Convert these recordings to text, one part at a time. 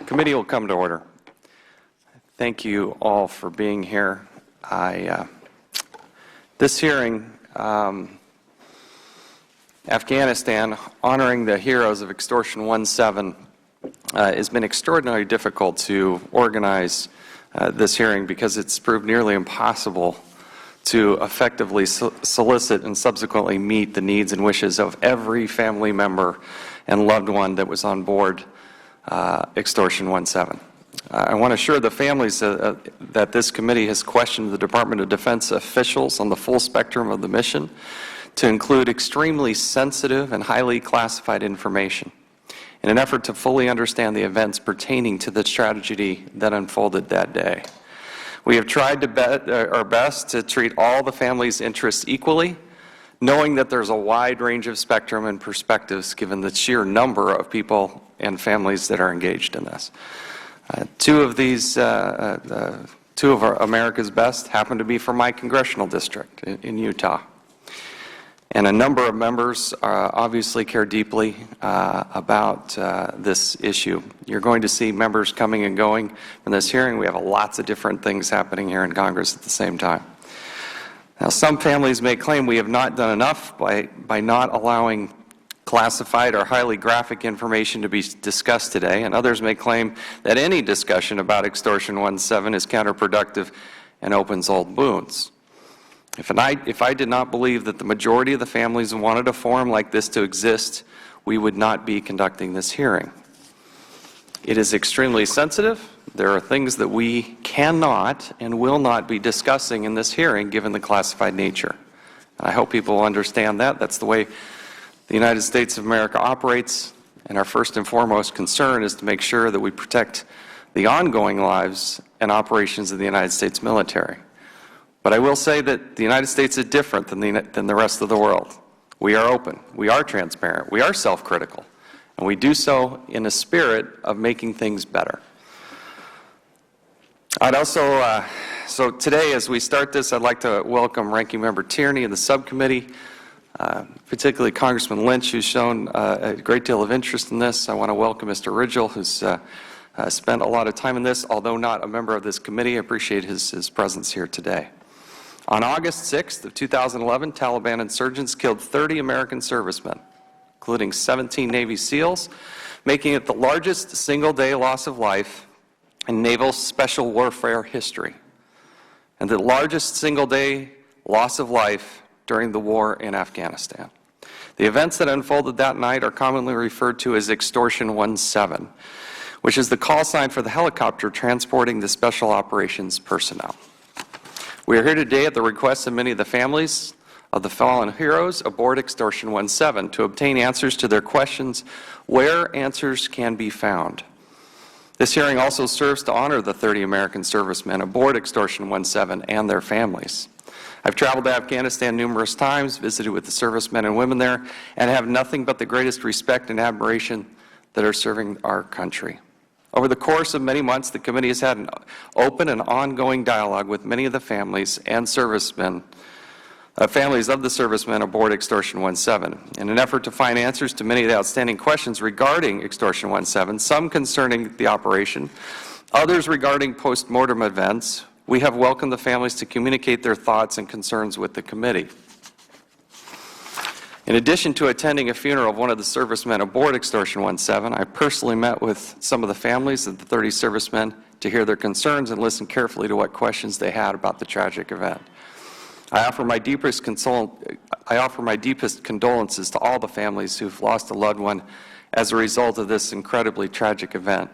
Committee will come to order. Thank you all for being here. This hearing, Afghanistan, honoring the heroes of Extortion 1-7, has been extraordinarily difficult to organize this hearing because it's proved nearly impossible to effectively solicit and subsequently meet the needs and wishes of every family member and loved one that was on board Extortion 1-7. I want to assure the families that this committee has questioned the Department of Defense officials on the full spectrum of the mission to include extremely sensitive and highly classified information in an effort to fully understand the events pertaining to the tragedy that unfolded that day. We have tried our best to treat all the families' interests equally, knowing that there's a wide range of spectrum and perspectives given the sheer number of people and families that are engaged in this. Two of America's best happen to be from my congressional district in Utah. And a number of members obviously care deeply about this issue. You're going to see members coming and going from this hearing. We have lots of different things happening here in Congress at the same time. Now, some families may claim we have not done enough by not allowing classified or highly graphic information to be discussed today, and others may claim that any discussion about Extortion 1-7 is counterproductive and opens old wounds. If I did not believe that the majority of the families wanted a forum like this to exist, we would not be conducting this hearing. It is extremely sensitive. There are things that we cannot and will not be discussing in this hearing given the classified nature. And I hope people will understand that. That's the way the United States of America operates, and our first and foremost concern is to make sure that we protect the ongoing lives and operations of the United States military. But I will say that the United States is different than the rest of the world. We are open, we are transparent, we are self-critical, and we do so in a spirit of making things better. So today as we start this, I'd like to welcome Ranking Member Tierney and the subcommittee, particularly Congressman Lynch, who's shown a great deal of interest in this. I want to welcome Mr. Ridgel, who's spent a lot of time in this, although not a member of this committee. I appreciate his presence here today. On August 6th of 2011, Taliban insurgents killed 30 American servicemen, including 17 Navy SEALs, making it the largest single-day loss of life in naval special warfare history, and the largest single-day loss of life during the war in Afghanistan. The events that unfolded that night are commonly referred to as Extortion 1-7, which is the call sign for the helicopter transporting the special operations personnel. We are here today at the request of many of the families of the fallen heroes aboard Extortion 1-7 to obtain answers to their questions where answers can be found. This hearing also serves to honor the 30 American servicemen aboard Extortion 1-7 and their families. I've traveled to Afghanistan numerous times, visited with the servicemen and women there, and have nothing but the greatest respect and admiration that are serving our country. Over the course of many months, the committee has had an open and ongoing dialogue with many of the families and servicemen, families of the servicemen aboard Extortion 1-7, in an effort to find answers to many of the outstanding questions regarding Extortion 1-7, some concerning the operation, others regarding post-mortem events. We have welcomed the families to communicate their thoughts and concerns with the committee. In addition to attending a funeral of one of the servicemen aboard Extortion 1-7, I personally met with some of the families of the 30 servicemen to hear their concerns and listen carefully to what questions they had about the tragic event. I offer my deepest condolences to all the families who've lost a loved one as a result of this incredibly tragic event.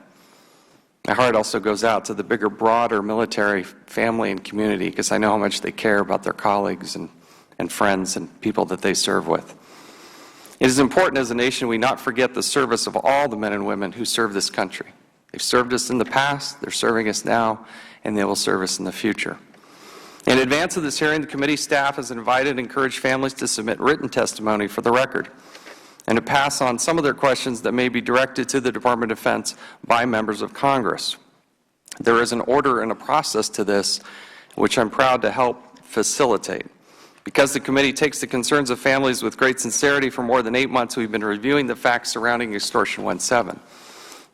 My heart also goes out to the bigger, broader military family and community because I know how much they care about their colleagues and friends and people that they serve with. It is important as a nation we not forget the service of all the men and women who serve this country. They've served us in the past, they're serving us now, and they will serve us in the future. In advance of this hearing, the committee staff has invited and encouraged families to submit written testimony for the record and to pass on some of their questions that may be directed to the Department of Defense by members of Congress. There is an order and a process to this, which I'm proud to help facilitate. Because the committee takes the concerns of families with great sincerity, for more than 8 months we've been reviewing the facts surrounding Extortion 1-7.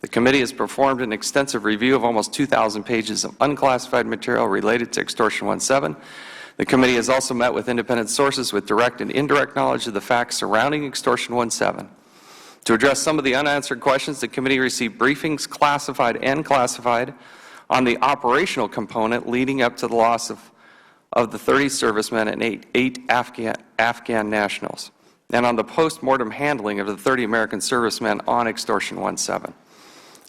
The committee has performed an extensive review of almost 2,000 pages of unclassified material related to Extortion 17. The committee has also met with independent sources with direct and indirect knowledge of the facts surrounding Extortion 17. To address some of the unanswered questions, the committee received briefings, classified and classified, on the operational component leading up to the loss of the 30 servicemen and eight Afghan nationals, and on the post-mortem handling of the 30 American servicemen on Extortion 17.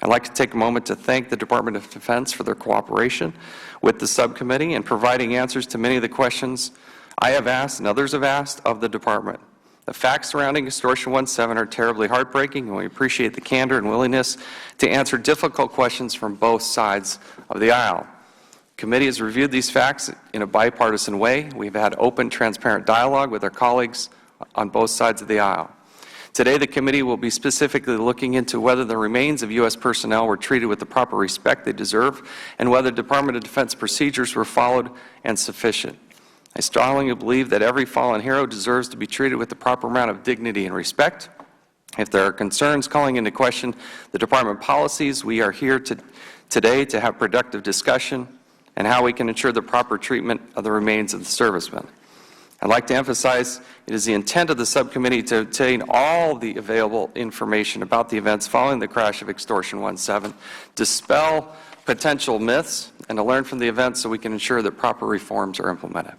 I'd like to take a moment to thank the Department of Defense for their cooperation with the subcommittee in providing answers to many of the questions I have asked and others have asked of the Department. The facts surrounding Extortion 17 are terribly heartbreaking, and we appreciate the candor and willingness to answer difficult questions from both sides of the aisle. The committee has reviewed these facts in a bipartisan way. We've had open, transparent dialogue with our colleagues on both sides of the aisle. Today, the committee will be specifically looking into whether the remains of U.S. personnel were treated with the proper respect they deserve and whether Department of Defense procedures were followed and sufficient. I strongly believe that every fallen hero deserves to be treated with the proper amount of dignity and respect. If there are concerns calling into question the Department policies, we are here today to have productive discussion and how we can ensure the proper treatment of the remains of the servicemen. I'd like to emphasize it is the intent of the subcommittee to obtain all the available information about the events following the crash of Extortion 17, dispel potential myths, and to learn from the events so we can ensure that proper reforms are implemented.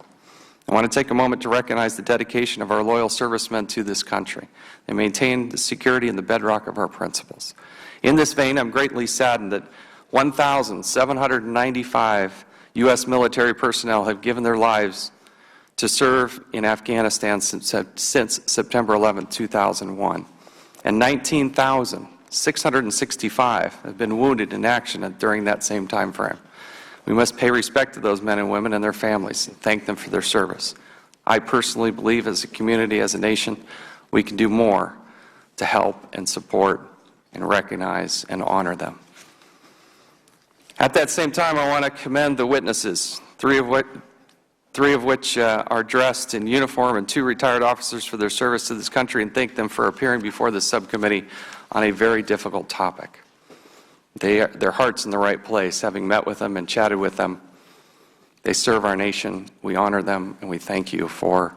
I want to take a moment to recognize the dedication of our loyal servicemen to this country. They maintain the security and the bedrock of our principles. In this vein, I'm greatly saddened that 1,795 U.S. military personnel have given their lives to serve in Afghanistan since September 11, 2001, and 19,665 have been wounded in action during that same time frame. We must pay respect to those men and women and their families and thank them for their service. I personally believe as a community, as a nation, we can do more to help and support and recognize and honor them. At that same time, I want to commend the witnesses, three of which are dressed in uniform, and 2 retired officers for their service to this country, and thank them for appearing before the subcommittee on a very difficult topic. Their heart's in the right place, having met with them and chatted with them. They serve our nation. We honor them, and we thank you for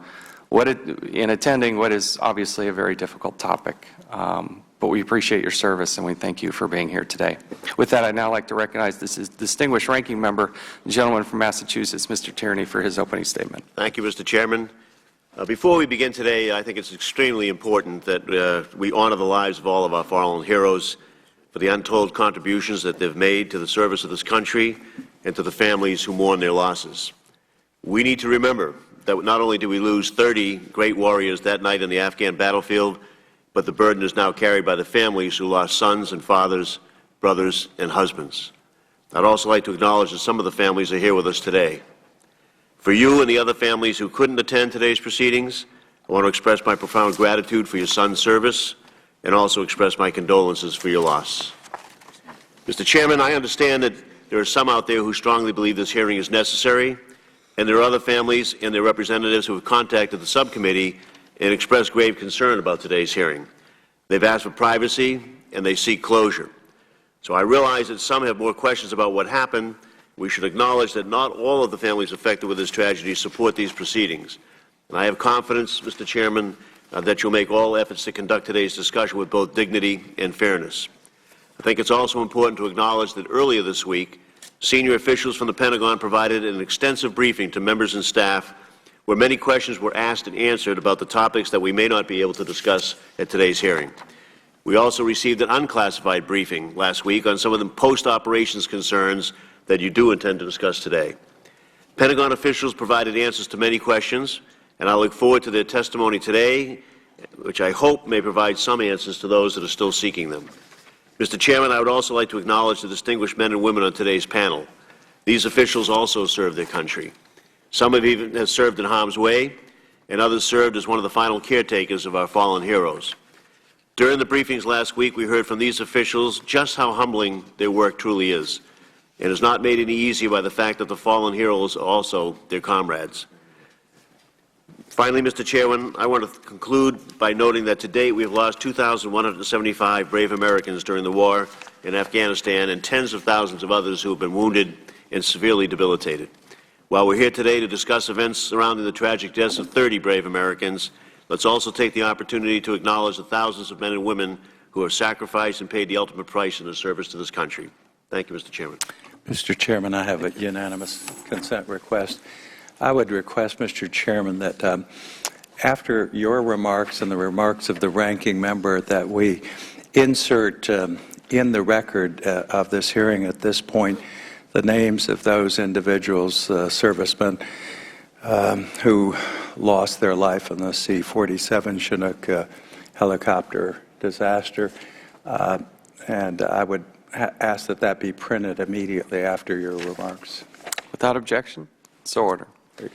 in attending what is obviously a very difficult topic. But we appreciate your service, and we thank you for being here today. With that, I'd now like to recognize this distinguished ranking member, the gentleman from Massachusetts, Mr. Tierney, for his opening statement. Thank you, Mr. Chairman. Before we begin today, I think it's extremely important that we honor the lives of all of our fallen heroes for the untold contributions that they've made to the service of this country and to the families who mourn their losses. We need to remember that not only did we lose 30 great warriors that night on the Afghan battlefield, but the burden is now carried by the families who lost sons and fathers, brothers and husbands. I'd also like to acknowledge that some of the families are here with us today. For you and the other families who couldn't attend today's proceedings, I want to express my profound gratitude for your son's service and also express my condolences for your loss. Mr. Chairman, I understand that there are some out there who strongly believe this hearing is necessary, and there are other families and their representatives who have contacted the subcommittee and expressed grave concern about today's hearing. They've asked for privacy and they seek closure. So I realize that some have more questions about what happened. We should acknowledge that not all of the families affected with this tragedy support these proceedings. And I have confidence, Mr. Chairman, that you'll make all efforts to conduct today's discussion with both dignity and fairness. I think it's also important to acknowledge that earlier this week, senior officials from the Pentagon provided an extensive briefing to members and staff where many questions were asked and answered about the topics that we may not be able to discuss at today's hearing. We also received an unclassified briefing last week on some of the post-operations concerns that you do intend to discuss today. Pentagon officials provided answers to many questions, and I look forward to their testimony today, which I hope may provide some answers to those that are still seeking them. Mr. Chairman, I would also like to acknowledge the distinguished men and women on today's panel. These officials also serve their country. Some have even served in harm's way, and others served as one of the final caretakers of our fallen heroes. During the briefings last week, we heard from these officials just how humbling their work truly is, and is not made any easier by the fact that the fallen heroes are also their comrades. Finally, Mr. Chairman, I want to conclude by noting that to date we have lost 2,175 brave Americans during the war in Afghanistan and tens of thousands of others who have been wounded and severely debilitated. While we're here today to discuss events surrounding the tragic deaths of 30 brave Americans, let's also take the opportunity to acknowledge the thousands of men and women who have sacrificed and paid the ultimate price in their service to this country. Thank you, Mr. Chairman. Mr. Chairman, I have a unanimous consent request. I would request, Mr. Chairman, that after your remarks and the remarks of the ranking member, that we insert in the record of this hearing at this point the names of those individuals, servicemen, who lost their life in the C-47 Chinook helicopter disaster. And I would ask that that be printed immediately after your remarks. Without objection, so ordered. I'd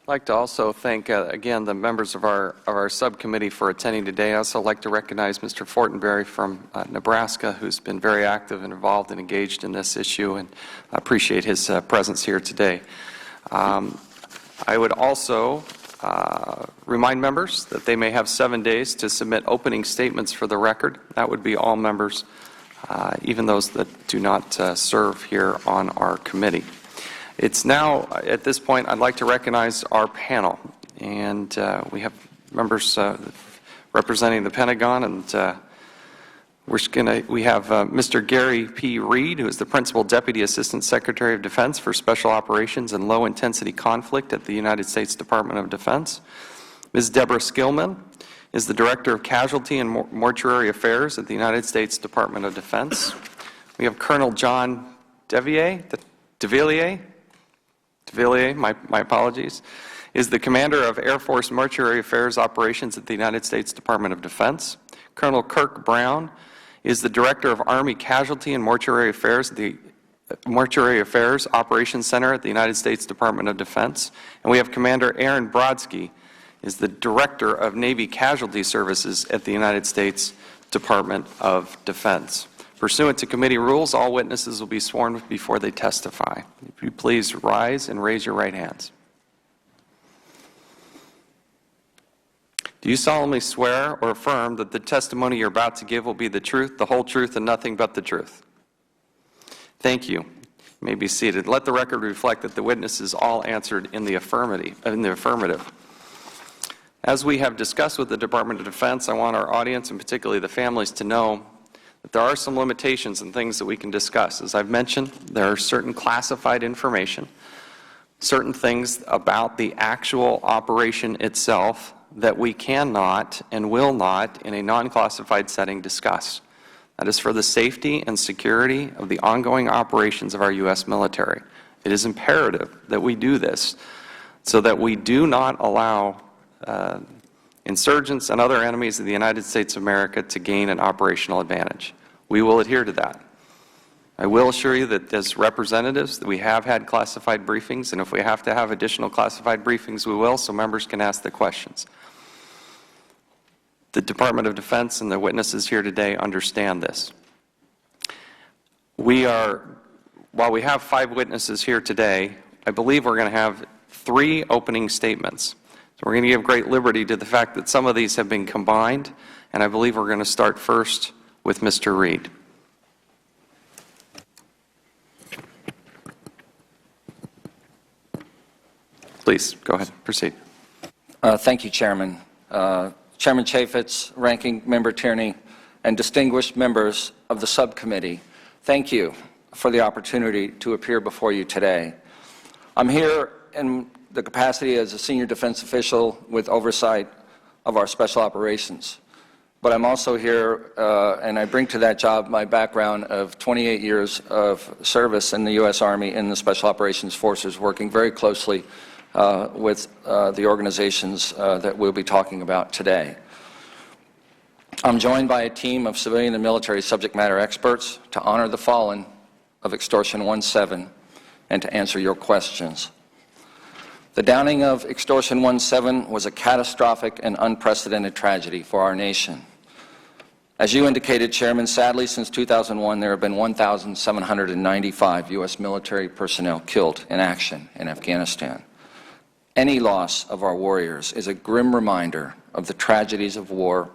like to also thank, again, the members of our subcommittee for attending today. I also like to recognize Mr. Fortenberry from Nebraska, who's been very active and involved and engaged in this issue, and I appreciate his presence here today. I would also remind members that they may have 7 days to submit opening statements for the record. That would be all members, even those that do not serve here on our committee. It's now, at this point, I'd like to recognize our panel. And we have members representing the Pentagon, and we have Mr. Gary P. Reed, who is the Principal Deputy Assistant Secretary of Defense for Special Operations and Low Intensity Conflict at the United States Department of Defense. Ms. Deborah Skillman is the Director of Casualty and Mortuary Affairs at the United States Department of Defense. We have Colonel John DeVilliers, my apologies, is the Commander of Air Force Mortuary Affairs Operations at the United States Department of Defense. Colonel Kirk Brown is the Director of Army Casualty and Mortuary Affairs at the Mortuary Affairs Operations Center at the United States Department of Defense. And we have Commander Aaron Brodsky, is the Director of Navy Casualty Services at the United States Department of Defense. Pursuant to committee rules, all witnesses will be sworn before they testify. If you please rise and raise your right hands. Do you solemnly swear or affirm that the testimony you're about to give will be the truth, the whole truth, and nothing but the truth? Thank you. You may be seated. Let the record reflect that the witnesses all answered in the affirmative. As we have discussed with the Department of Defense, I want our audience, and particularly the families, to know that there are some limitations and things that we can discuss. As I've mentioned, there are certain classified information, certain things about the actual operation itself that we cannot and will not, in a non-classified setting, discuss. That is for the safety and security of the ongoing operations of our U.S. military. It is imperative that we do this so that we do not allow insurgents and other enemies of the United States of America to gain an operational advantage. We will adhere to that. I will assure you that as representatives, that we have had classified briefings, and if we have to have additional classified briefings, we will, so members can ask the questions. The Department of Defense and the witnesses here today understand this. While we have 5 witnesses here today, I believe we're going to have 3 opening statements. So we're going to give great liberty to the fact that some of these have been combined, and I believe we're going to start first with Mr. Reed. Please, go ahead, proceed. Thank you, Chairman. Chairman Chaffetz, Ranking Member Tierney, and distinguished members of the subcommittee, thank you for the opportunity to appear before you today. I'm here in the capacity as a senior defense official with oversight of our special operations. But I'm also here, and I bring to that job my background of 28 years of service in the U.S. Army in the Special Operations Forces, working very closely with the organizations that we'll be talking about today. I'm joined by a team of civilian and military subject matter experts to honor the fallen of Extortion 17 and to answer your questions. The downing of Extortion 17 was a catastrophic and unprecedented tragedy for our nation. As you indicated, Chairman, sadly, since 2001, there have been 1,795 U.S. military personnel killed in action in Afghanistan. Any loss of our warriors is a grim reminder of the tragedies of war,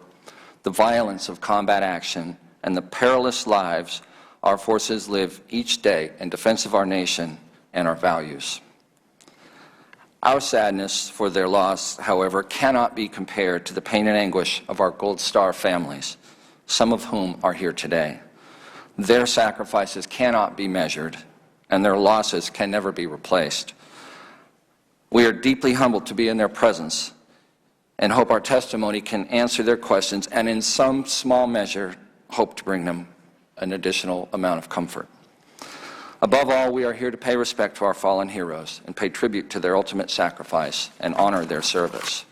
the violence of combat action, and the perilous lives our forces live each day in defense of our nation and our values. Our sadness for their loss, however, cannot be compared to the pain and anguish of our Gold Star families, some of whom are here today. Their sacrifices cannot be measured, and their losses can never be replaced. We are deeply humbled to be in their presence and hope our testimony can answer their questions and in some small measure hope to bring them an additional amount of comfort. Above all, we are here to pay respect to our fallen heroes and pay tribute to their ultimate sacrifice and honor their service.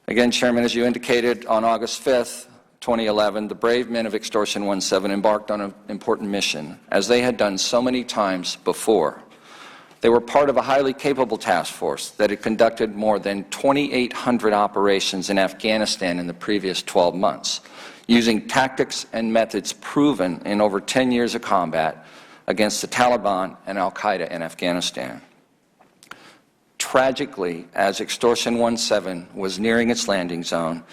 Again, Chairman, as you indicated, on August 5th, 2011, the brave men of Extortion 17 embarked on an important mission, as they had done so many times before. They were part of a highly capable task force that had conducted more than 2,800 operations in Afghanistan in the previous 12 months, using tactics and methods proven in over 10 years of combat against the Taliban and al-Qaeda in Afghanistan. Tragically, as Extortion 17 was nearing its landing zone,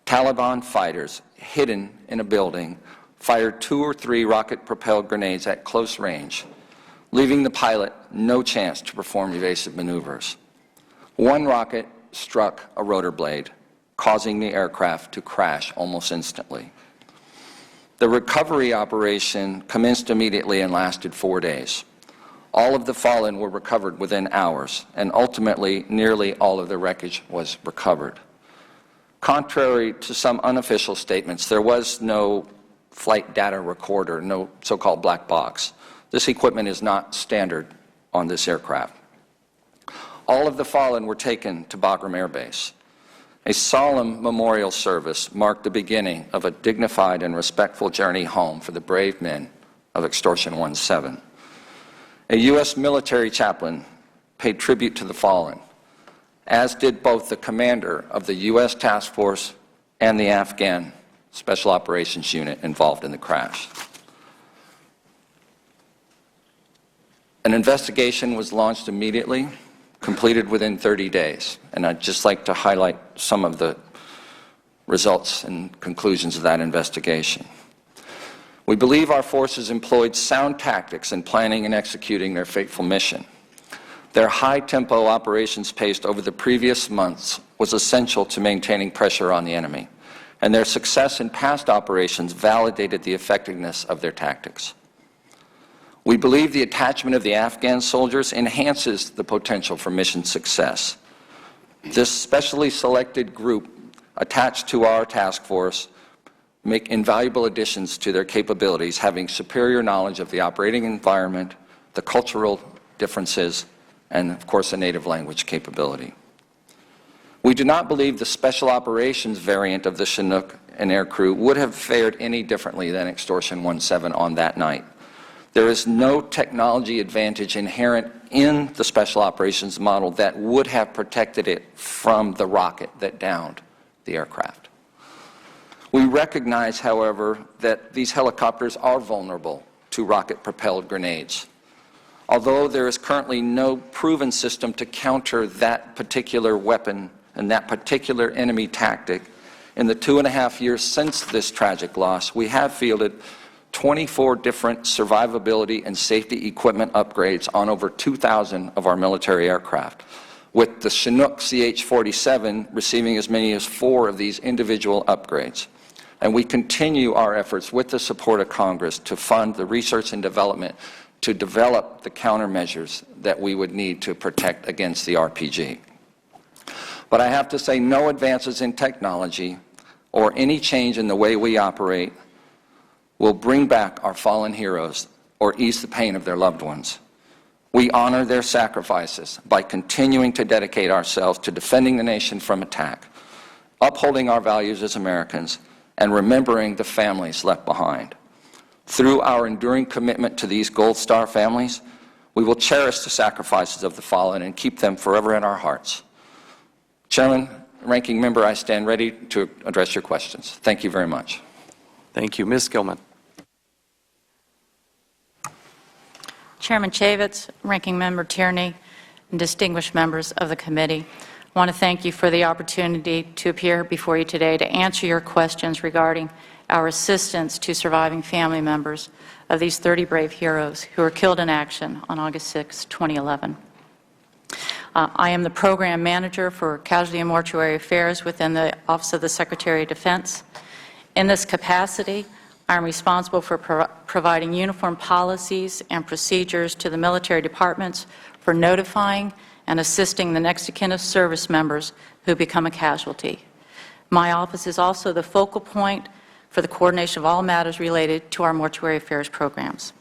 Taliban fighters, hidden in a building, fired 2 or 3 rocket-propelled grenades at close range, leaving the pilot no chance to perform evasive maneuvers. One rocket struck a rotor blade, causing the aircraft to crash almost instantly. The recovery operation commenced immediately and lasted 4 days. All of the fallen were recovered within hours, and ultimately nearly all of the wreckage was recovered. Contrary to some unofficial statements, there was no flight data recorder, no so-called black box. This equipment is not standard on this aircraft. All of the fallen were taken to Bagram Air Base. A solemn memorial service marked the beginning of a dignified and respectful journey home for the brave men of Extortion 17. A U.S. military chaplain paid tribute to the fallen, as did both the commander of the U.S. task force and the Afghan Special Operations Unit involved in the crash. An investigation was launched immediately, completed within 30 days, and I'd just like to highlight some of the results and conclusions of that investigation. We believe our forces employed sound tactics in planning and executing their fateful mission. Their high-tempo operations pace over the previous months was essential to maintaining pressure on the enemy, and their success in past operations validated the effectiveness of their tactics. We believe the attachment of the Afghan soldiers enhances the potential for mission success. This specially selected group attached to our task force make invaluable additions to their capabilities, having superior knowledge of the operating environment, the cultural differences, and of course a native language capability. We do not believe the special operations variant of the Chinook and aircrew would have fared any differently than Extortion 17 on that night. There is no technology advantage inherent in the special operations model that would have protected it from the rocket that downed the aircraft. We recognize, however, that these helicopters are vulnerable to rocket-propelled grenades. Although there is currently no proven system to counter that particular weapon and that particular enemy tactic, in the 2.5 years since this tragic loss, we have fielded 24 different survivability and safety equipment upgrades on over 2,000 of our military aircraft, with the Chinook CH-47 receiving as many as 4 of these individual upgrades. And we continue our efforts with the support of Congress to fund the research and development to develop the countermeasures that we would need to protect against the RPG. But I have to say, no advances in technology or any change in the way we operate will bring back our fallen heroes or ease the pain of their loved ones. We honor their sacrifices by continuing to dedicate ourselves to defending the nation from attack, upholding our values as Americans, and remembering the families left behind. Through our enduring commitment to these Gold Star families, we will cherish the sacrifices of the fallen and keep them forever in our hearts. Chairman, Ranking Member, I stand ready to address your questions. Thank you very much. Thank you. Ms. Gilman. Chairman Chaffetz, Ranking Member Tierney, and distinguished members of the committee, I want to thank you for the opportunity to appear before you today to answer your questions regarding our assistance to surviving family members of these 30 brave heroes who were killed in action on August 6, 2011. I am the Program Manager for Casualty and Mortuary Affairs within the Office of the Secretary of Defense. In this capacity, I am responsible for providing uniform policies and procedures to the military departments for notifying and assisting the next of kin of service members who become a casualty. My office is also the focal point for the coordination of all matters related to our mortuary affairs programs.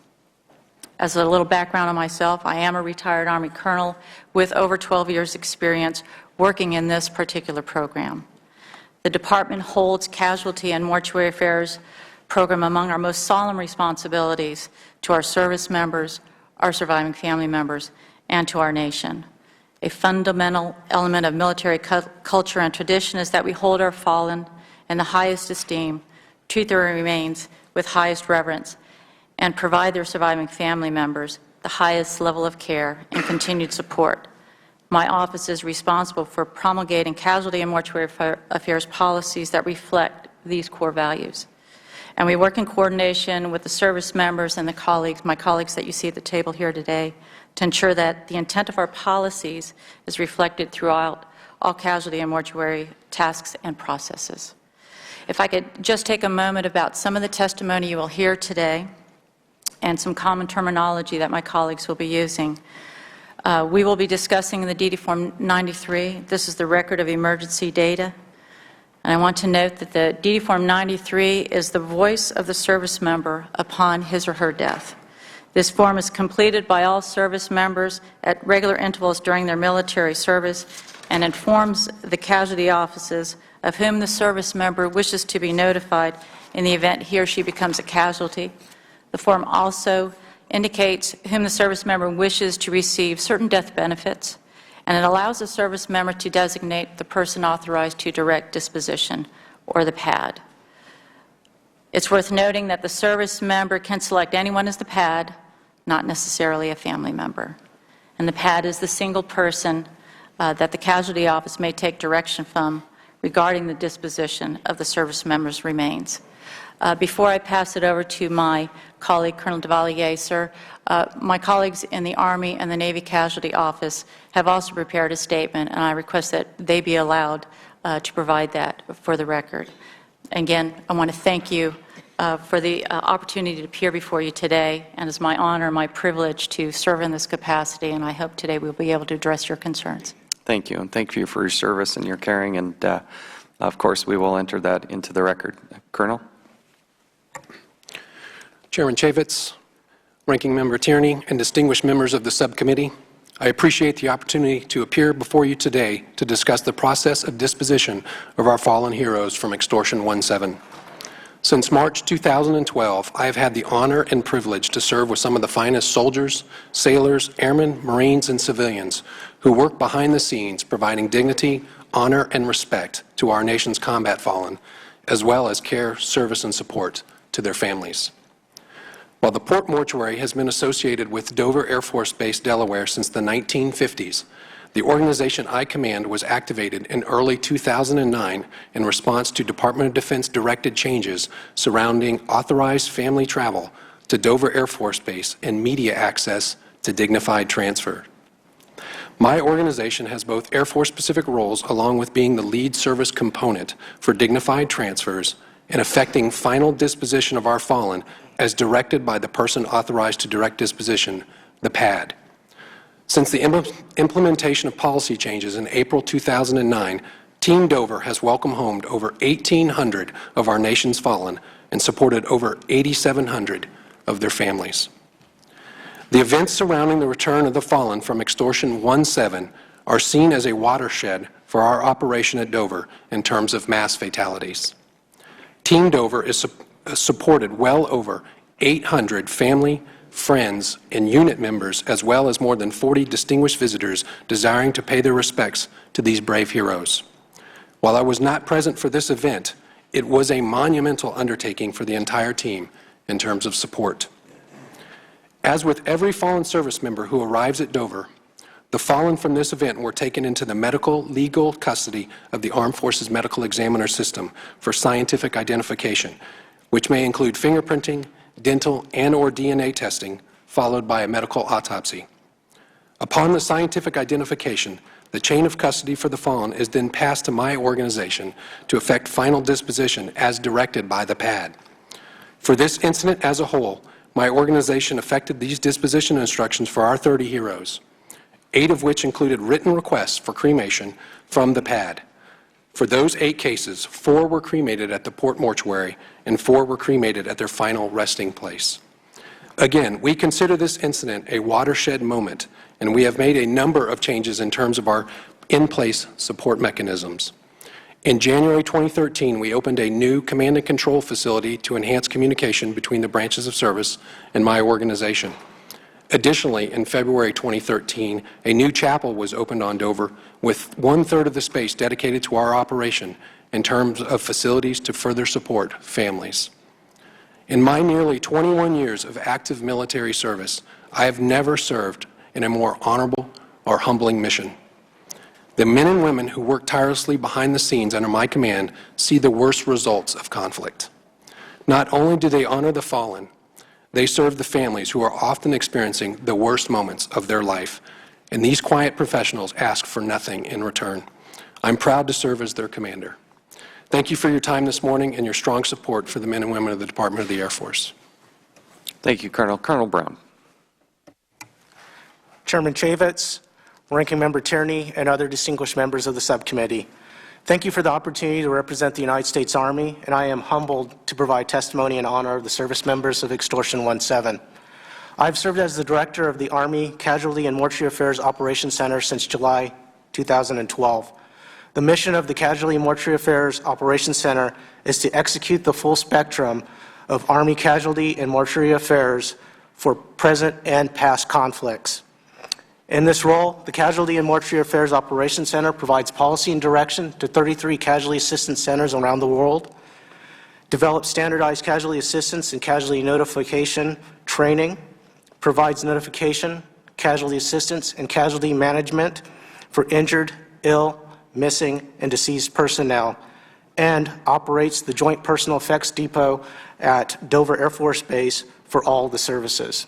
As a little background on myself, I am a retired Army colonel with over 12 years' experience working in this particular program. The department holds casualty and mortuary affairs program among our most solemn responsibilities to our service members, our surviving family members, and to our nation. A fundamental element of military culture and tradition is that we hold our fallen in the highest esteem, treat their remains with highest reverence, and provide their surviving family members the highest level of care and continued support. My office is responsible for promulgating casualty and mortuary affairs policies that reflect these core values. And we work in coordination with the service members and my colleagues that you see at the table here today, to ensure that the intent of our policies is reflected throughout all casualty and mortuary tasks and processes. If I could just take a moment about some of the testimony you will hear today and some common terminology that my colleagues will be using. We will be discussing the DD Form 93. This is the record of emergency data. And I want to note that the DD Form 93 is the voice of the service member upon his or her death. This form is completed by all service members at regular intervals during their military service and informs the casualty offices of whom the service member wishes to be notified in the event he or she becomes a casualty. The form also indicates whom the service member wishes to receive certain death benefits, and it allows the service member to designate the person authorized to direct disposition, or the PAD. It's worth noting that the service member can select anyone as the PAD, not necessarily a family member. And the PAD is the single person that the casualty office may take direction from regarding the disposition of the service member's remains. Before I pass it over to my colleague, Colonel Duvalier, sir, my colleagues in the Army and the Navy Casualty Office have also prepared a statement, and I request that they be allowed to provide that for the record. Again, I want to thank you for the opportunity to appear before you today, and it's my honor and my privilege to serve in this capacity, and I hope today we'll be able to address your concerns. Thank you, and thank you for your service and your caring, and of course we will enter that into the record. Colonel? Chairman Chaffetz, Ranking Member Tierney, and distinguished members of the subcommittee, I appreciate the opportunity to appear before you today to discuss the process of disposition of our fallen heroes from Extortion 17. Since March 2012, I have had the honor and privilege to serve with some of the finest soldiers, sailors, airmen, Marines, and civilians who work behind the scenes providing dignity, honor, and respect to our nation's combat fallen, as well as care, service, and support to their families. While the Port Mortuary has been associated with Dover Air Force Base, Delaware since the 1950s, the organization I command was activated in early 2009 in response to Department of Defense-directed changes surrounding authorized family travel to Dover Air Force Base and media access to dignified transfer. My organization has both Air Force-specific roles along with being the lead service component for dignified transfers and effecting final disposition of our fallen as directed by the person authorized to direct disposition, the PAD. Since the implementation of policy changes in April 2009, Team Dover has welcomed home over 1,800 of our nation's fallen and supported over 8,700 of their families. The events surrounding the return of the fallen from Extortion 17 are seen as a watershed for our operation at Dover in terms of mass fatalities. Team Dover is supported well over 800 family, friends, and unit members, as well as more than 40 distinguished visitors desiring to pay their respects to these brave heroes. While I was not present for this event, it was a monumental undertaking for the entire team in terms of support. As with every fallen service member who arrives at Dover, The fallen from this event were taken into the medical legal custody of the Armed Forces Medical Examiner System for scientific identification, which may include fingerprinting, dental, and/or DNA testing, followed by a medical autopsy. Upon the scientific identification, the chain of custody for the fallen is then passed to my organization to effect final disposition as directed by the PAD. For this incident as a whole, my organization effected these disposition instructions for our 30 heroes, 8 of which included written requests for cremation from the PAD. For those 8 cases, 4 were cremated at the Port Mortuary and 4 were cremated at their final resting place. Again, we consider this incident a watershed moment, and we have made a number of changes in terms of our in-place support mechanisms. In January 2013, we opened a new command and control facility to enhance communication between the branches of service and my organization. Additionally, in February 2013, a new chapel was opened on Dover with 1/3 of the space dedicated to our operation in terms of facilities to further support families. In my nearly 21 years of active military service, I have never served in a more honorable or humbling mission. The men and women who work tirelessly behind the scenes under my command see the worst results of conflict. Not only do they honor the fallen, they serve the families who are often experiencing the worst moments of their life, and these quiet professionals ask for nothing in return. I'm proud to serve as their commander. Thank you for your time this morning and your strong support for the men and women of the Department of the Air Force. Thank you, Colonel. Colonel Brown. Chairman Chaffetz, Ranking Member Tierney, and other distinguished members of the subcommittee. Thank you for the opportunity to represent the United States Army, and I am humbled to provide testimony in honor of the service members of Extortion 17. I've served as the director of the Army Casualty and Mortuary Affairs Operations Center since July 2012. The mission of the Casualty and Mortuary Affairs Operations Center is to execute the full spectrum of Army casualty and mortuary affairs for present and past conflicts. In this role, the Casualty and Mortuary Affairs Operations Center provides policy and direction to 33 casualty assistance centers around the world, develops standardized casualty assistance and casualty notification training, provides notification, casualty assistance, and casualty management for injured, ill, missing, and deceased personnel, and operates the Joint Personal Effects Depot at Dover Air Force Base for all the services.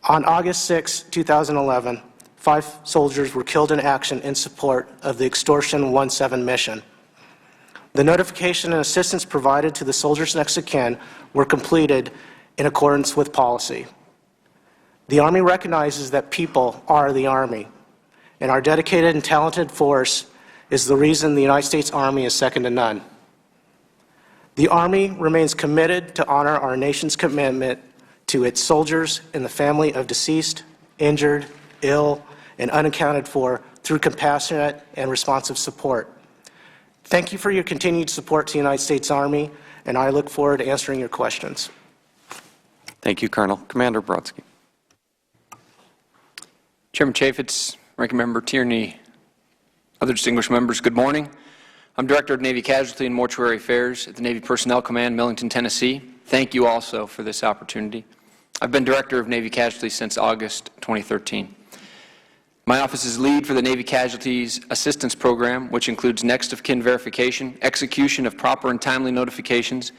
On August 6, 2011, 5 soldiers were killed in action in support of the Extortion 17 mission. The notification and assistance provided to the soldiers' next of kin were completed in accordance with policy. The Army recognizes that people are the Army, and our dedicated and talented force is the reason the United States Army is second to none. The Army remains committed to honor our nation's commitment to its soldiers and the family of deceased, injured, ill, and unaccounted for through compassionate and responsive support. Thank you for your continued support to the United States Army, and I look forward to answering your questions. Thank you, Colonel. Commander Brodsky. Chairman Chaffetz, Ranking Member Tierney, other distinguished members, good morning. I'm Director of Navy Casualty and Mortuary Affairs at the Navy Personnel Command, Millington, Tennessee. Thank you also for this opportunity. I've been Director of Navy Casualty since August 2013. My office is lead for the Navy Casualties Assistance Program, which includes next of kin verification, execution of proper and timely notifications,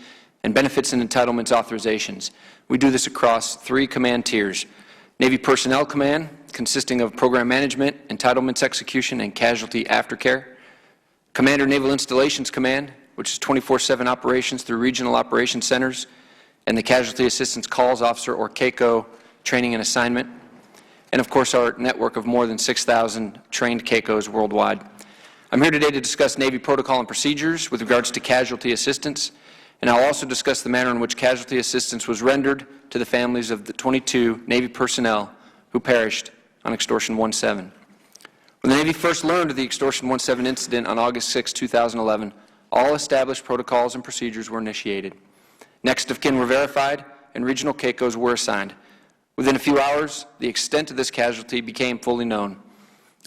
and benefits and entitlements authorizations. We do this across 3 command tiers. Navy Personnel Command, consisting of program management, entitlements execution, and casualty aftercare. Commander Naval Installations Command, which is 24/7 operations through regional operations centers, and the Casualty Assistance Calls Officer, or CACO, training and assignment. And of course, our network of more than 6,000 trained CACOs worldwide. I'm here today to discuss Navy protocol and procedures with regards to casualty assistance, and I'll also discuss the manner in which casualty assistance was rendered to the families of the 22 Navy personnel who perished on Extortion 17. When the Navy first learned of the Extortion 17 incident on August 6, 2011, all established protocols and procedures were initiated. Next of kin were verified, and regional CACOs were assigned. Within a few hours, the extent of this casualty became fully known.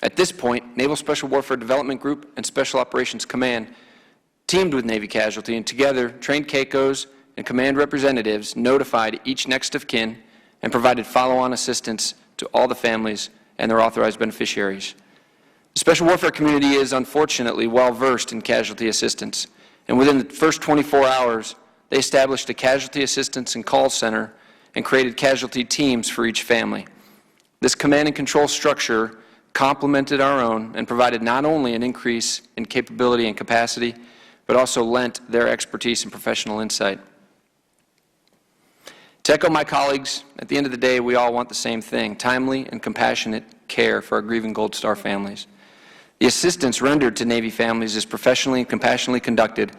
At this point, Naval Special Warfare Development Group and Special Operations Command teamed with Navy Casualty, and together, trained CACOs and command representatives notified each next of kin and provided follow-on assistance to all the families and their authorized beneficiaries. The special warfare community is unfortunately well-versed in casualty assistance, and within the first 24 hours, they established a casualty assistance and call center and created casualty teams for each family. This command and control structure complemented our own and provided not only an increase in capability and capacity, but also lent their expertise and professional insight. To echo my colleagues, at the end of the day, we all want the same thing: timely and compassionate care for our grieving Gold Star families. The assistance rendered to Navy families is professionally and compassionately conducted,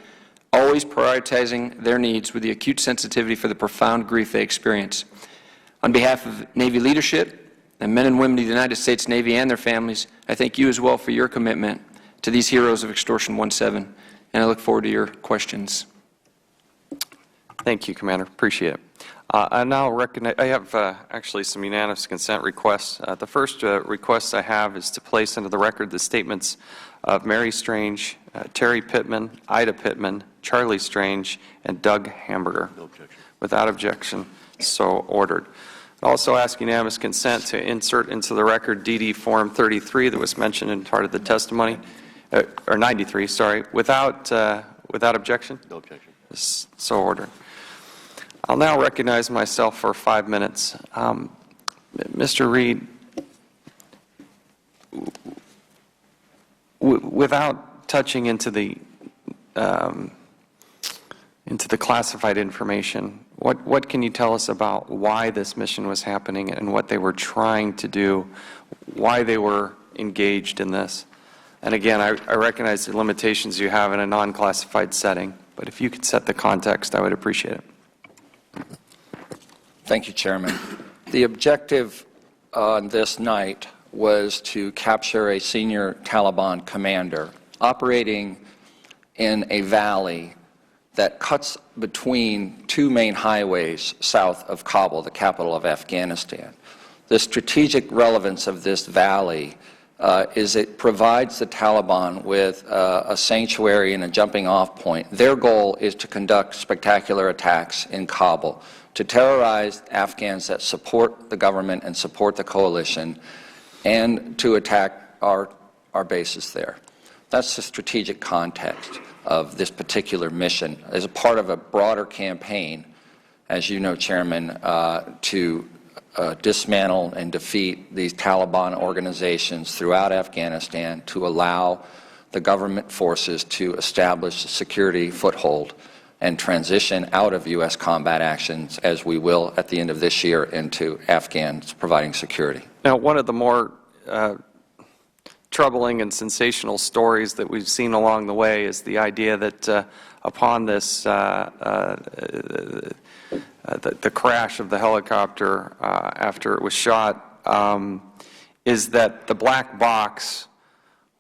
always prioritizing their needs with the acute sensitivity for the profound grief they experience. On behalf of Navy leadership and men and women of the United States Navy and their families, I thank you as well for your commitment to these heroes of Extortion 17, and I look forward to your questions. Thank you, Commander. Appreciate it. I now recognize, I have actually some unanimous consent requests. The first request I have is to place into the record the statements of Mary Strange, Terry Pittman, Ida Pittman, Charlie Strange, and Doug Hamburger. No objection. Without objection, so ordered. I also ask unanimous consent to insert into the record DD Form 33 that was mentioned in part of the testimony, or 93, sorry, without objection? No objection. So ordered. I'll now recognize myself for 5 minutes. Mr. Reed, without touching into the classified information, what can you tell us about why this mission was happening and what they were trying to do, why they were engaged in this? And again, I recognize the limitations you have in a non-classified setting, but if you could set the context, I would appreciate it. Thank you, Chairman. The objective on this night was to capture a senior Taliban commander operating in a valley that cuts between two main highways south of Kabul, the capital of Afghanistan. The strategic relevance of this valley is it provides the Taliban with a sanctuary and a jumping-off point. Their goal is to conduct spectacular attacks in Kabul, to terrorize Afghans that support the government and support the coalition, and to attack our bases there. That's the strategic context of this particular mission as a part of a broader campaign, as you know, Chairman, to dismantle and defeat these Taliban organizations throughout Afghanistan, to allow the government forces to establish a security foothold and transition out of U.S. combat actions, as we will at the end of this year, into Afghans providing security. Now, one of the more troubling and sensational stories that we've seen along the way is the idea that upon this, the crash of the helicopter after it was shot, is that the black box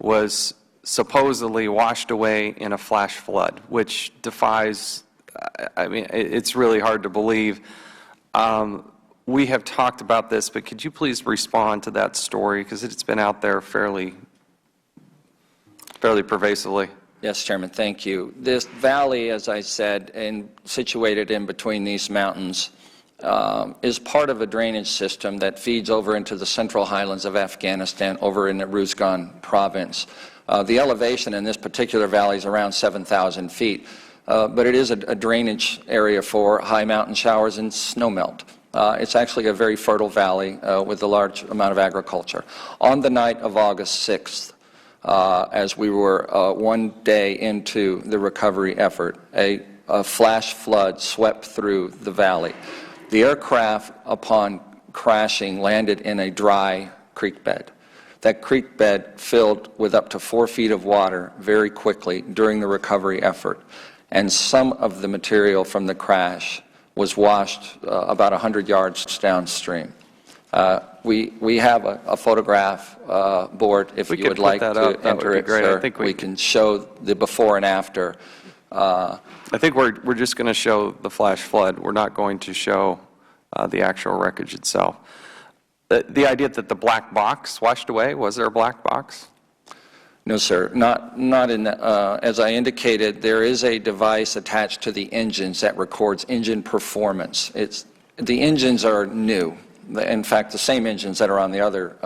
was supposedly washed away in a flash flood, which defies, I mean, it's really hard to believe. We have talked about this, but could you please respond to that story, because it's been out there fairly pervasively? Yes, Chairman, thank you. This valley, as I said, situated in between these mountains, is part of a drainage system that feeds over into the central highlands of Afghanistan, over in the Ruzgan province. The elevation in this particular valley is around 7,000 feet, but it is a drainage area for high mountain showers and snowmelt. It's actually a very fertile valley with a large amount of agriculture. On the night of August 6th, as we were one day into the recovery effort, a flash flood swept through the valley. The aircraft, upon crashing, landed in a dry creek bed. That creek bed filled with up to 4 feet of water very quickly during the recovery effort, and some of the material from the crash was washed about 100 yards downstream. We have a photograph board, if you would like to enter it, sir. We can show the before and after. I think we're just going to show the flash flood. We're not going to show the actual wreckage itself. The idea that the black box washed away, was there a black box? No, sir. Not in the, as I indicated, there is a device attached to the engines that records engine performance. The engines are new. In fact, the same engines that are on the other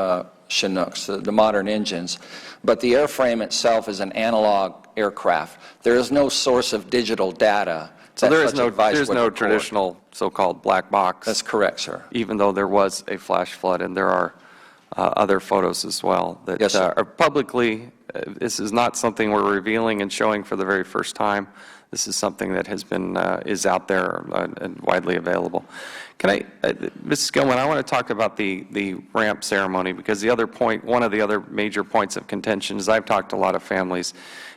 Chinooks, the modern engines, but the airframe itself is an analog aircraft. There is no source of digital data. So that there's such a device would record. traditional so-called black box. That's correct, sir. Even though there was a flash flood, and there are other photos as well that Yes, sir. are publicly. This is not something we're revealing and showing for the very first time. This is something that has been is out there and widely available. Can I, Mrs. Gilman, I want to talk about the ramp ceremony, because the other point, one of the other major points of contention, as I've talked to a lot of families,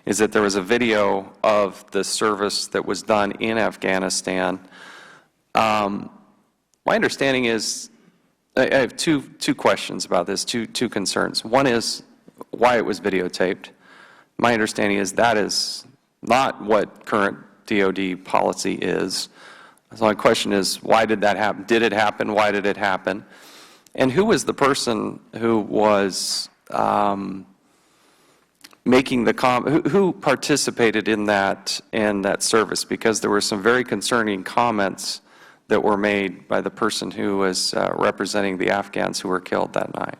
is that there was a video of the service that was done in Afghanistan. My understanding is, I have two questions about this, two concerns. One is why it was videotaped. My understanding is that is not what current DoD policy is. So my question is, why did that happen? Did it happen? Why did it happen? And who was the person who was making the who participated in that service? Because there were some very concerning comments that were made by the person who was representing the Afghans who were killed that night.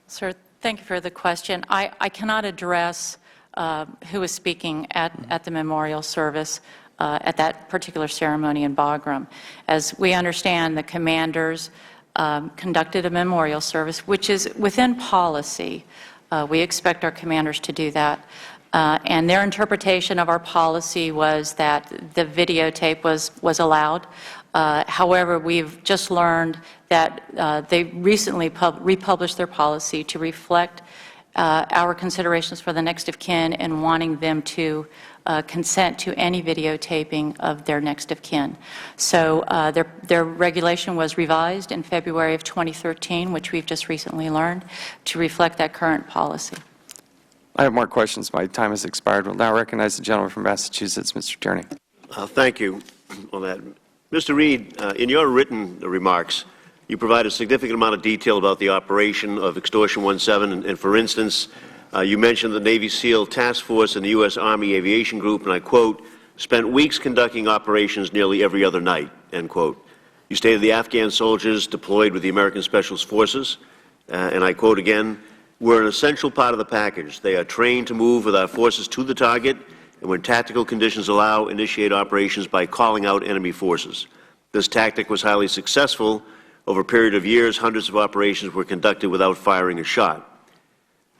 Sir, thank you for the question. I cannot address who was speaking at the memorial service at that particular ceremony in Bagram. As we understand, the commanders conducted a memorial service, which is within policy. We expect our commanders to do that. And their interpretation of our policy was that the videotape was allowed. However, we've just learned that they recently republished their policy to reflect our considerations for the next of kin and wanting them to consent to any videotaping of their next of kin. So their regulation was revised in February of 2013, which we've just recently learned, to reflect that current policy. I have more questions. My time has expired. We'll now recognize the gentleman from Massachusetts, Mr. Tierney. Thank you on that. Mr. Reed, in your written remarks, you provide a significant amount of detail about the operation of Extortion 17, and for instance, you mentioned the Navy SEAL Task Force and the U.S. Army Aviation Group, and I quote, spent weeks conducting operations nearly every other night, end quote. You stated the Afghan soldiers deployed with the American Special Forces, and I quote again, were an essential part of the package. They are trained to move with our forces to the target, and when tactical conditions allow, initiate operations by calling out enemy forces. This tactic was highly successful. Over a period of years, hundreds of operations were conducted without firing a shot.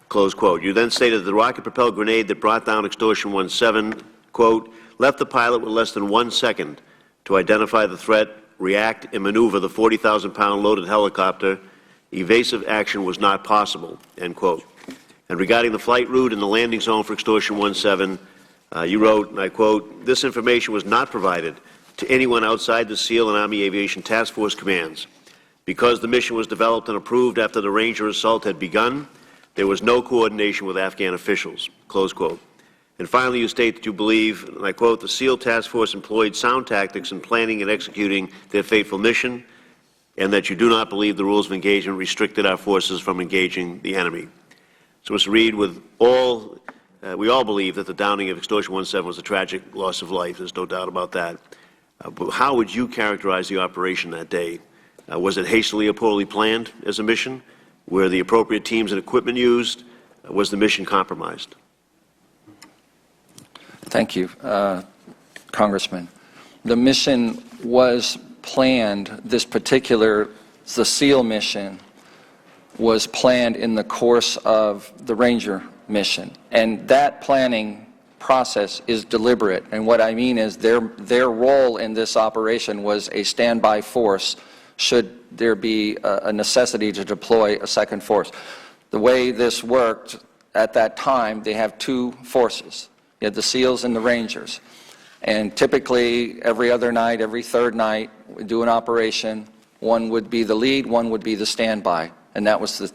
Close quote. You then stated the rocket-propelled grenade that brought down Extortion 17, quote, left the pilot with less than 1 second to identify the threat, react, and maneuver the 40,000-pound loaded helicopter. Evasive action was not possible, end quote. And regarding the flight route and the landing zone for Extortion 17, you wrote, and I quote, this information was not provided to anyone outside the SEAL and Army Aviation Task Force commands. Because the mission was developed and approved after the Ranger assault had begun, there was no coordination with Afghan officials, close quote. And finally, you state that you believe, and I quote, the SEAL Task Force employed sound tactics in planning and executing their fateful mission, and that you do not believe the rules of engagement restricted our forces from engaging the enemy. So, Mr. Reed, we all believe that the downing of Extortion 17 was a tragic loss of life. There's no doubt about that. But how would you characterize the operation that day? Was it hastily or poorly planned as a mission? Were the appropriate teams and equipment used? Was the mission compromised? Thank you, Congressman. The mission was planned. The SEAL mission was planned in the course of the Ranger mission. And that planning process is deliberate. And what I mean is their role in this operation was a standby force should there be a necessity to deploy a second force. The way this worked at that time, they have two forces. You had the SEALs and the Rangers. And typically, every other night, every third night, we do an operation. One would be the lead, one would be the standby. And that was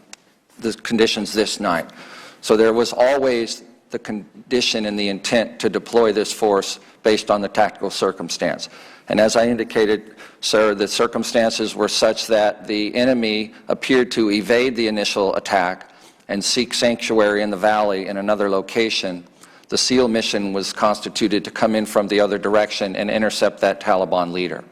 the conditions this night. So there was always the condition and the intent to deploy this force based on the tactical circumstance. And as I indicated, sir, the circumstances were such that the enemy appeared to evade the initial attack and seek sanctuary in the valley in another location. The SEAL mission was constituted to come in from the other direction and intercept that Taliban leader.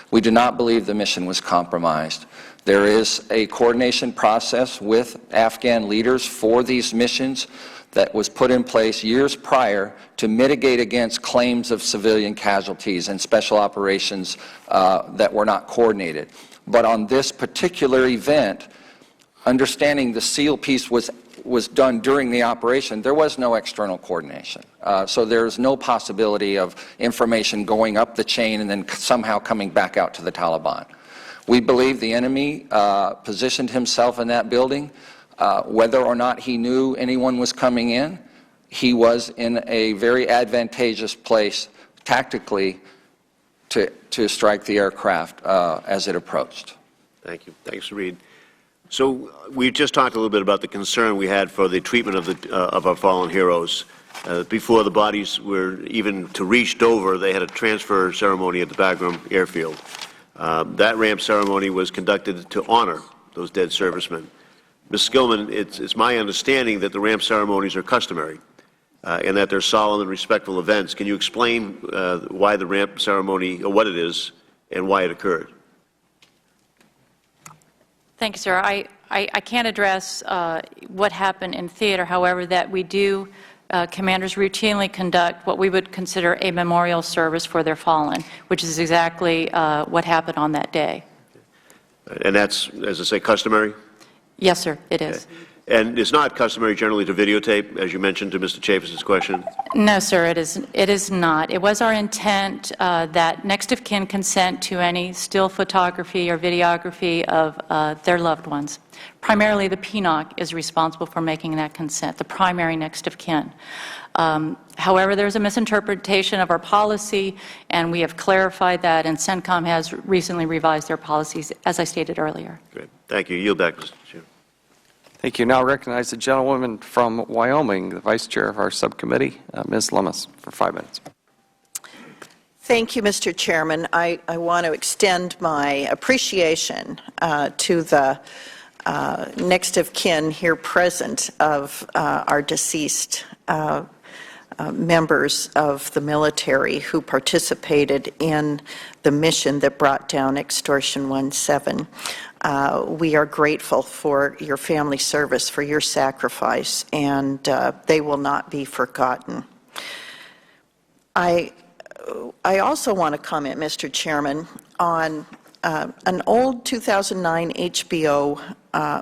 We do not believe the mission was compromised. There is a coordination process with Afghan leaders for these missions that was put in place years prior to mitigate against claims of civilian casualties and special operations that were not coordinated. But on this particular event, understanding the SEAL piece was done during the operation, there was no external coordination. So there's no possibility of information going up the chain and then somehow coming back out to the Taliban. We believe the enemy positioned himself in that building. Whether or not he knew anyone was coming in, he was in a very advantageous place tactically to strike the aircraft as it approached. Thank you. Thanks, Reed. So we just talked a little bit about the concern we had for the treatment of our fallen heroes. Before the bodies were even reached over, they had a transfer ceremony at the Bagram airfield. That ramp ceremony was conducted to honor those dead servicemen. Ms. Skillman, it's my understanding that the ramp ceremonies are customary and that they're solemn and respectful events. Can you explain why the ramp ceremony, or what it is, and why it occurred? Thank you, sir. I can't address what happened in theater. However, that we do, commanders routinely conduct what we would consider a memorial service for their fallen, which is exactly what happened on that day. And that's, as I say, customary? Yes, sir, it is. And it's not customary generally to videotape, as you mentioned to Mr. Chaffetz's question? No, sir, it is not. It was our intent that next of kin consent to any still photography or videography of their loved ones. Primarily, the PNOC is responsible for making that consent, the primary next of kin. However, there's a misinterpretation of our policy, and we have clarified that, and CENTCOM has recently revised their policies, as I stated earlier. Great. Thank you. Yield back, Mr. Chair. Thank you. Now recognize the gentlewoman from Wyoming, the vice chair of our subcommittee, Ms. Lummis, for 5 minutes. Thank you, Mr. Chairman. I want to extend my appreciation to the next of kin here present of our deceased members of the military who participated in the mission that brought down Extortion 17. We are grateful for your family service, for your sacrifice, and they will not be forgotten. I also want to comment, Mr. Chairman, on an old 2009 HBO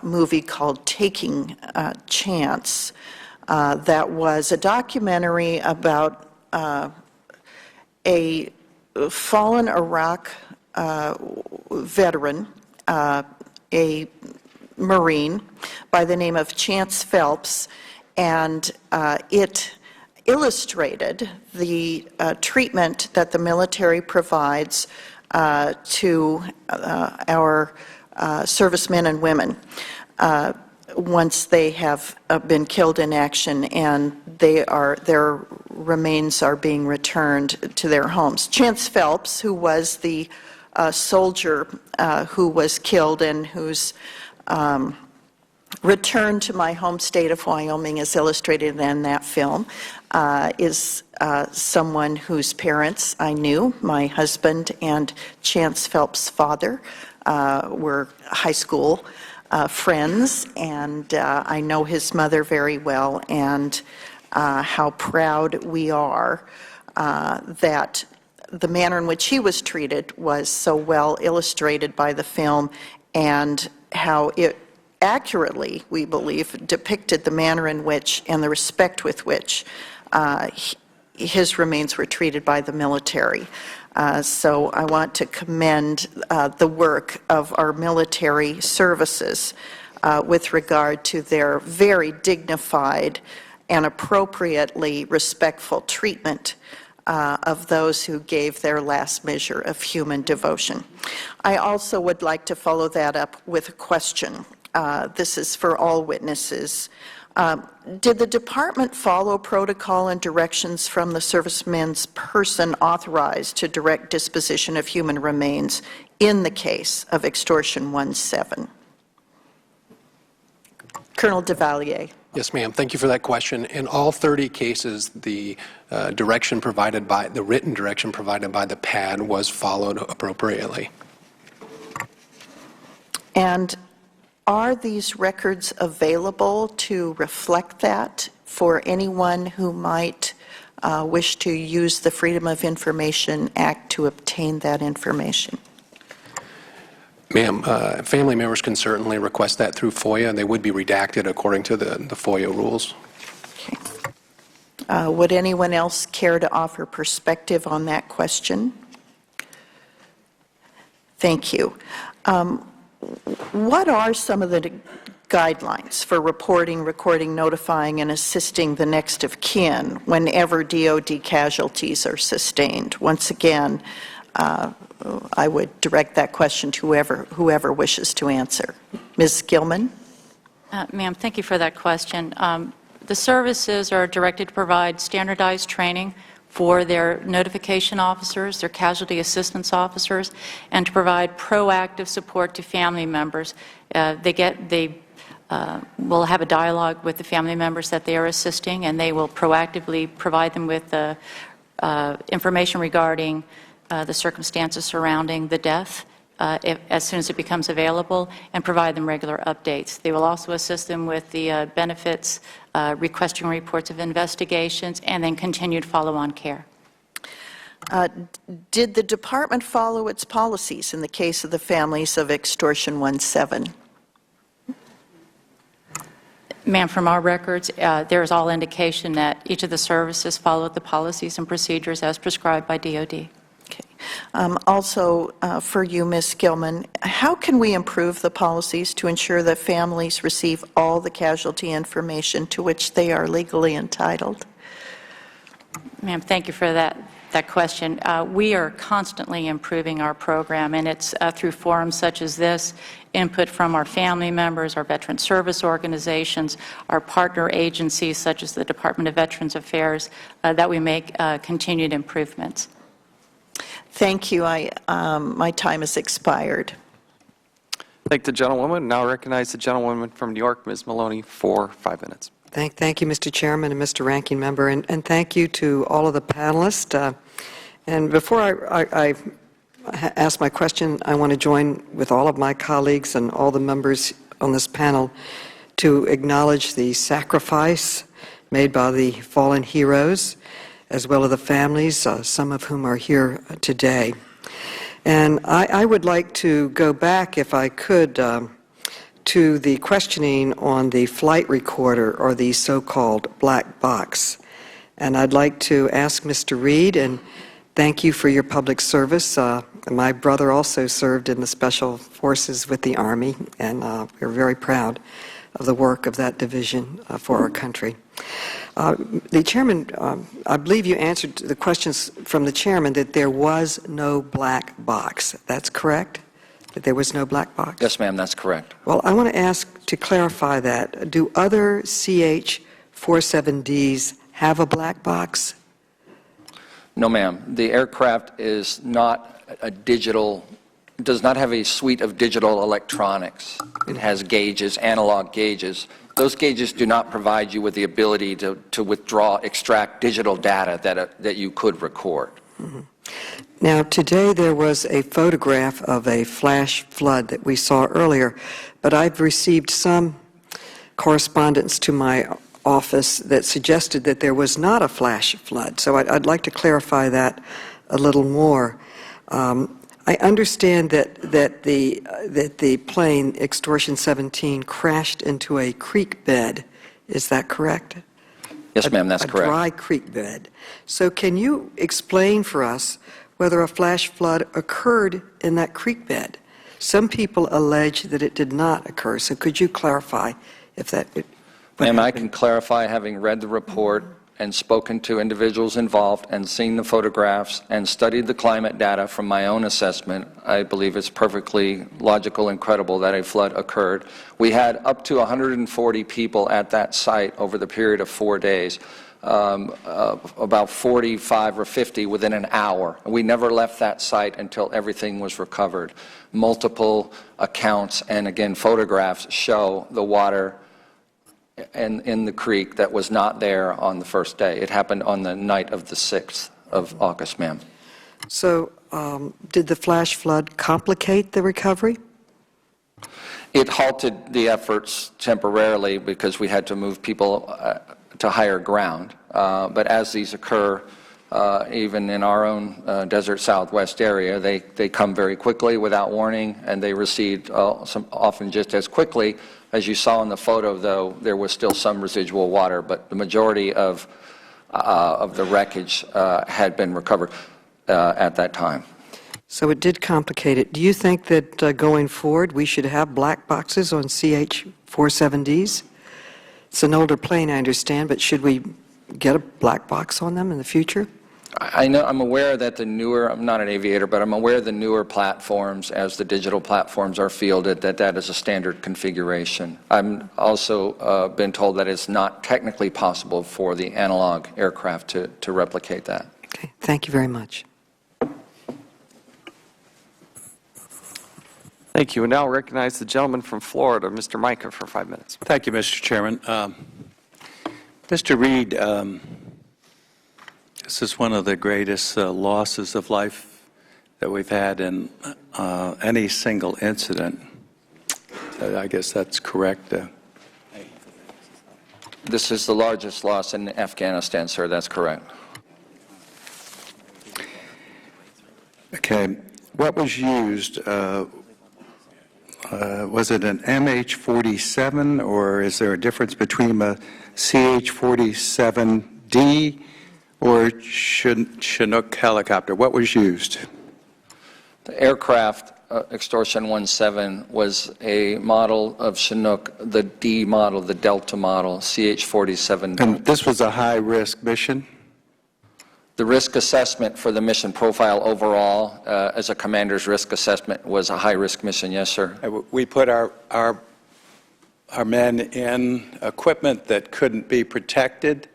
movie called Taking a Chance that was a documentary about a fallen Iraq veteran, a Marine by the name of Chance Phelps, and it illustrated the treatment that the military provides to our servicemen and women once they have been killed in action and their remains are being returned to their homes. Chance Phelps, who was the soldier who was killed and whose return to my home state of Wyoming is illustrated in that film, is someone whose parents I knew. My husband and Chance Phelps' father were high school friends, and I know his mother very well, and how proud we are that the manner in which he was treated was so well illustrated by the film, and how it accurately, we believe, depicted the manner in which and the respect with which his remains were treated by the military. So I want to commend the work of our military services with regard to their very dignified and appropriately respectful treatment of those who gave their last measure of human devotion. I also would like to follow that up with a question. This is for all witnesses. Did the department follow protocol and directions from the serviceman's person authorized to direct disposition of human remains in the case of Extortion 17? Colonel DeValier. Yes, ma'am. Thank you for that question. In all 30 cases, the written direction provided by the PAD was followed appropriately. And are these records available to reflect that for anyone who might wish to use the Freedom of Information Act to obtain that information? Ma'am, family members can certainly request that through FOIA, and they would be redacted according to the FOIA rules. Okay. Would anyone else care to offer perspective on that question? Thank you. What are some of the guidelines for reporting, recording, notifying, and assisting the next of kin whenever DoD casualties are sustained? Once again, I would direct that question to whoever wishes to answer. Ms. Gilman? Ma'am, thank you for that question. The services are directed to provide standardized training for their notification officers, their casualty assistance officers, and to provide proactive support to family members. They will have a dialogue with the family members that they are assisting, and they will proactively provide them with information regarding the circumstances surrounding the death as soon as it becomes available, and provide them regular updates. They will also assist them with the benefits, requesting reports of investigations, and then continued follow-on care. Did the department follow its policies in the case of the families of Extortion 17? Ma'am, from our records, there is all indication that each of the services followed the policies and procedures as prescribed by DoD. Also, for you, Ms. Gilman, how can we improve the policies to ensure that families receive all the casualty information to which they are legally entitled? Ma'am, thank you for that question. We are constantly improving our program, and it's through forums such as this, input from our family members, our veteran service organizations, our partner agencies such as the Department of Veterans Affairs, that we make continued improvements. Thank you. My time has expired. Thank the gentlewoman. Now recognize the gentlewoman from New York, Ms. Maloney, for 5 minutes. Thank you, Mr. Chairman and Mr. Ranking Member, and thank you to all of the panelists. And before I ask my question, I want to join with all of my colleagues and all the members on this panel to acknowledge the sacrifice made by the fallen heroes, as well as the families, some of whom are here today. And I would like to go back, if I could, to the questioning on the flight recorder, or the so-called black box. And I'd like to ask Mr. Reed, and thank you for your public service. My brother also served in the Special Forces with the Army, and we're very proud of the work of that division for our country. The Chairman, I believe you answered the questions from the Chairman that there was no black box. That's correct? That there was no black box? Yes, ma'am, that's correct. Well, I want to ask to clarify that. Do other CH-47Ds have a black box? No, ma'am. The aircraft is not a digital, does not have a suite of digital electronics. It has gauges, analog gauges. Those gauges do not provide you with the ability to withdraw, extract digital data that you could record. Mm-hmm. Now, today there was a photograph of a flash flood that we saw earlier, but I've received some correspondence to my office that suggested that there was not a flash flood. So I'd like to clarify that a little more. I understand that the plane, Extortion 17, crashed into a creek bed. Is that correct? Yes, ma'am, that's correct. A dry creek bed. So can you explain for us whether a flash flood occurred in that creek bed? Some people allege that it did not occur. So could you clarify if that... Ma'am, I can clarify, having read the report and spoken to individuals involved and seen the photographs and studied the climate data from my own assessment, I believe it's perfectly logical and credible that a flood occurred. We had up to 140 people at that site over the period of 4 days, about 45 or 50 within an hour. We never left that site until everything was recovered. Multiple accounts and, again, photographs show the water in the creek that was not there on the first day. It happened on the night of the 6th of August, ma'am. So did the flash flood complicate the recovery? It halted the efforts temporarily because we had to move people to higher ground. But as these occur, even in our own desert Southwest area, they come very quickly without warning, and they recede often just as quickly. As you saw in the photo, though, there was still some residual water, but the majority of the wreckage had been recovered at that time. So it did complicate it. Do you think that going forward we should have black boxes on CH-47Ds? It's an older plane, I understand, but should we get a black box on them in the future? I know, I'm aware that the newer, I'm not an aviator, but I'm aware the newer platforms, as the digital platforms are fielded, that is a standard configuration. I'm also been told that it's not technically possible for the analog aircraft to replicate that. Okay, thank you very much. Thank you. And now recognize the gentleman from Florida, Mr. Micah, for 5 minutes. Thank you, Mr. Chairman. Mr. Reed, this is one of the greatest losses of life that we've had in any single incident. I guess that's correct. This is the largest loss in Afghanistan, sir. That's correct. Okay. What was used? Was it an MH-47, or is there a difference between a CH-47D or Chinook helicopter? What was used? The aircraft, Extortion 17, was a model of Chinook, the D model, the Delta model, CH-47. And this was a high-risk mission? The risk assessment for the mission profile overall, as a commander's risk assessment, was a high-risk mission, yes, sir. We put our men in equipment that couldn't be protected.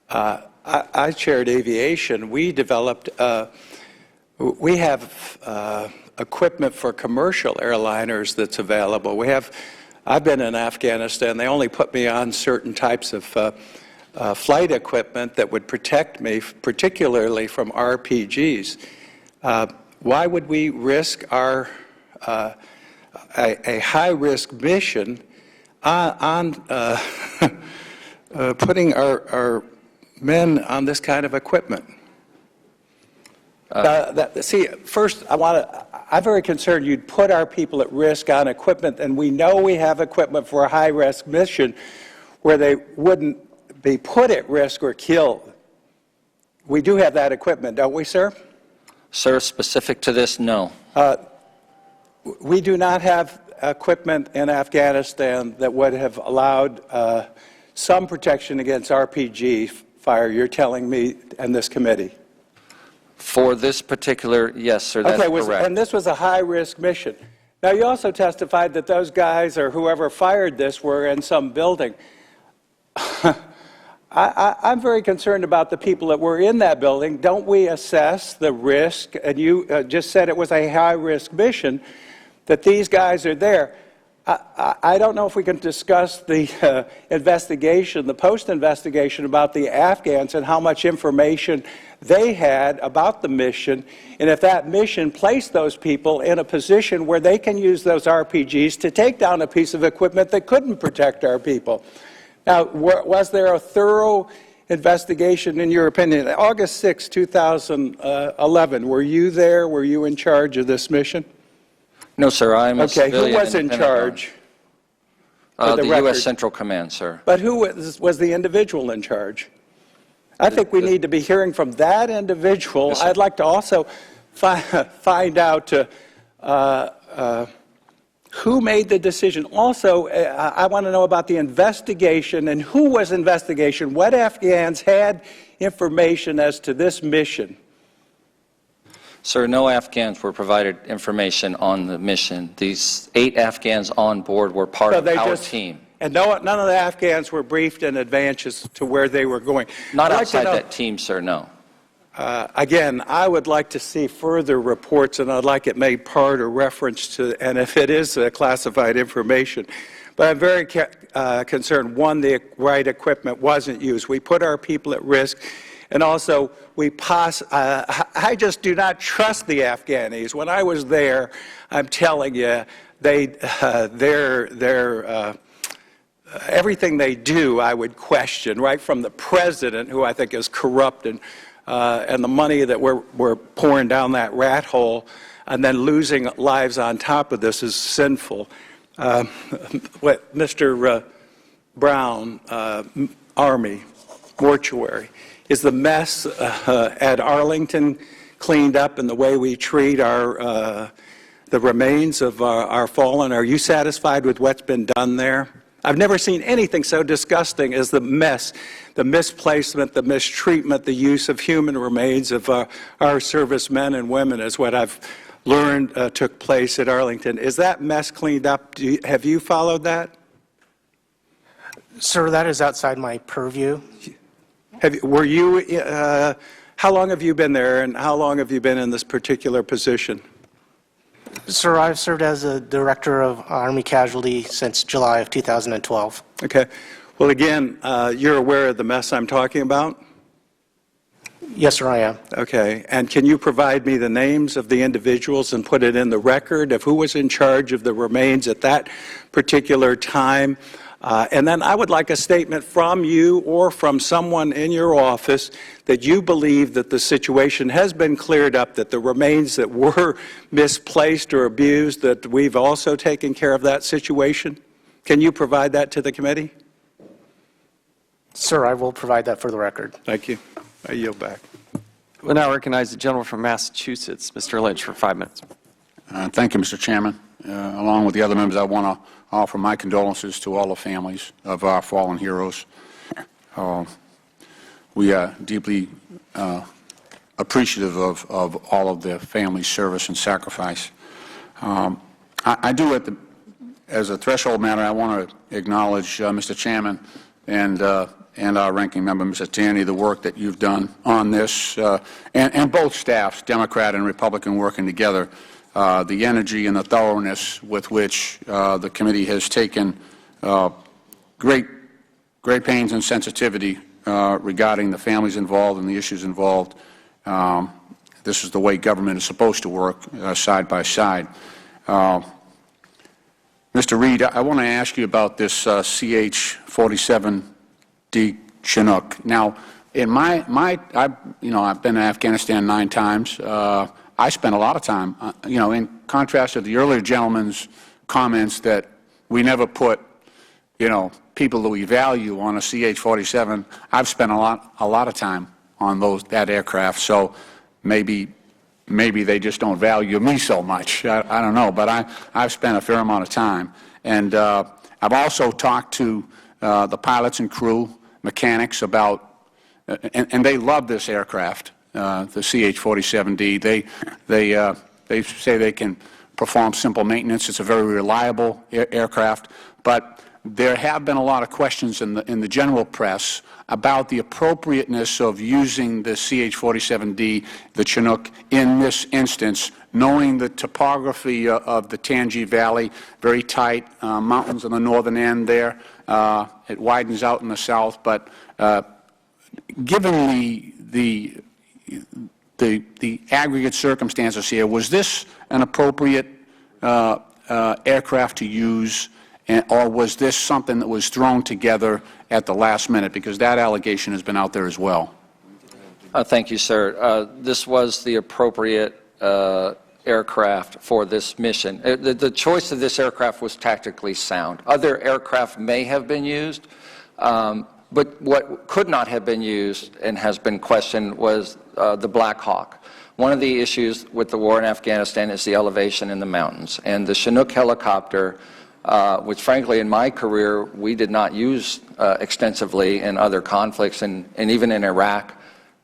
I chaired aviation. We developed, we have equipment for commercial airliners that's available. I've been in Afghanistan. They only put me on certain types of flight equipment that would protect me, particularly from RPGs. Why would we risk a high-risk mission on putting our men on this kind of equipment? First, I'm very concerned you'd put our people at risk on equipment, and we know we have equipment for a high-risk mission where they wouldn't be put at risk or killed. We do have that equipment, don't we, sir? Sir, specific to this, no. We do not have equipment in Afghanistan that would have allowed some protection against RPG fire, you're telling me, and this committee. For this particular, yes, sir, that's correct. And this was a high-risk mission. Now, you also testified that those guys or whoever fired this were in some building. I'm very concerned about the people that were in that building. Don't we assess the risk? And you just said it was a high-risk mission, that these guys are there. I don't know if we can discuss the investigation, the post-investigation about the Afghans and how much information they had about the mission, and if that mission placed those people in a position where they can use those RPGs to take down a piece of equipment that couldn't protect our people. Now, was there a thorough investigation, in your opinion? August 6, 2011, were you there? Were you in charge of this mission? No, sir, I'm a civilian. Okay, who was in charge? The U.S. Central Command, sir. But who was the individual in charge? I think we need to be hearing from that individual. Yes, I'd like to also find out who made the decision. Also, I want to know about the investigation and who was investigation. What Afghans had information as to this mission? Sir, no Afghans were provided information on the mission. These 8 Afghans on board were part of our team. And none of the Afghans were briefed in advance as to where they were going. Not outside that team, sir, no. Again, I would like to see further reports, and I'd like it made part or reference to, and if it is classified information. But I'm very concerned, one, the right equipment wasn't used. We put our people at risk, and also I just do not trust the Afghanis. When I was there, I'm telling you, everything they do, I would question, right from the president, who I think is corrupt, and the money that we're pouring down that rat hole, and then losing lives on top of this is sinful. What Mr. Brown, Army, mortuary, is the mess at Arlington cleaned up in the way we treat the remains of our fallen? Are you satisfied with what's been done there? I've never seen anything so disgusting as the mess, the misplacement, the mistreatment, the use of human remains of our servicemen and women is what I've learned took place at Arlington. Is that mess cleaned up? Have you followed that? Sir, that is outside my purview. How long have you been there, and how long have you been in this particular position? Sir, I've served as a director of Army Casualty since July of 2012. Okay. Well, again, you're aware of the mess I'm talking about? Yes, sir, I am. Okay. And can you provide me the names of the individuals and put it in the record of who was in charge of the remains at that particular time? And then I would like a statement from you or from someone in your office that you believe that the situation has been cleared up, that the remains that were misplaced or abused, that we've also taken care of that situation. Can you provide that to the committee? Sir, I will provide that for the record. Thank you. I yield back. We'll now recognize the gentleman from Massachusetts, Mr. Lynch, for 5 minutes. Thank you, Mr. Chairman. Along with the other members, I want to offer my condolences to all the families of our fallen heroes. We are deeply appreciative of all of their families' service and sacrifice. I do, as a threshold matter, I want to acknowledge, Mr. Chairman, and our ranking member, Mr. Tierney, the work that you've done on this, and both staffs, Democrat and Republican, working together. The energy and the thoroughness with which the committee has taken great pains and sensitivity regarding the families involved and the issues involved. This is the way government is supposed to work, side by side. Mr. Reed, I want to ask you about this CH-47D Chinook. Now, in I've been to Afghanistan 9 times. I spent a lot of time, in contrast to the earlier gentleman's comments that we never put, people that we value on a CH-47. I've spent a lot of time on that aircraft. So maybe they just don't value me so much. I don't know, but I've spent a fair amount of time, and I've also talked to the pilots and crew, mechanics about, and they love this aircraft. The CH-47D, they say they can perform simple maintenance. It's a very reliable aircraft, but there have been a lot of questions in the general press about the appropriateness of using the CH-47D, the Chinook, in this instance, knowing the topography of the Tangi Valley, very tight mountains on the northern end there. It widens out in the south, but given the aggregate circumstances here, was this an appropriate aircraft to use, or was this something that was thrown together at the last minute? Because that allegation has been out there as well. Thank you, sir. This was the appropriate aircraft for this mission. The choice of this aircraft was tactically sound. Other aircraft may have been used, but what could not have been used and has been questioned was the Black Hawk. One of the issues with the war in Afghanistan is the elevation in the mountains. And the Chinook helicopter, which frankly in my career we did not use extensively in other conflicts, and even in Iraq,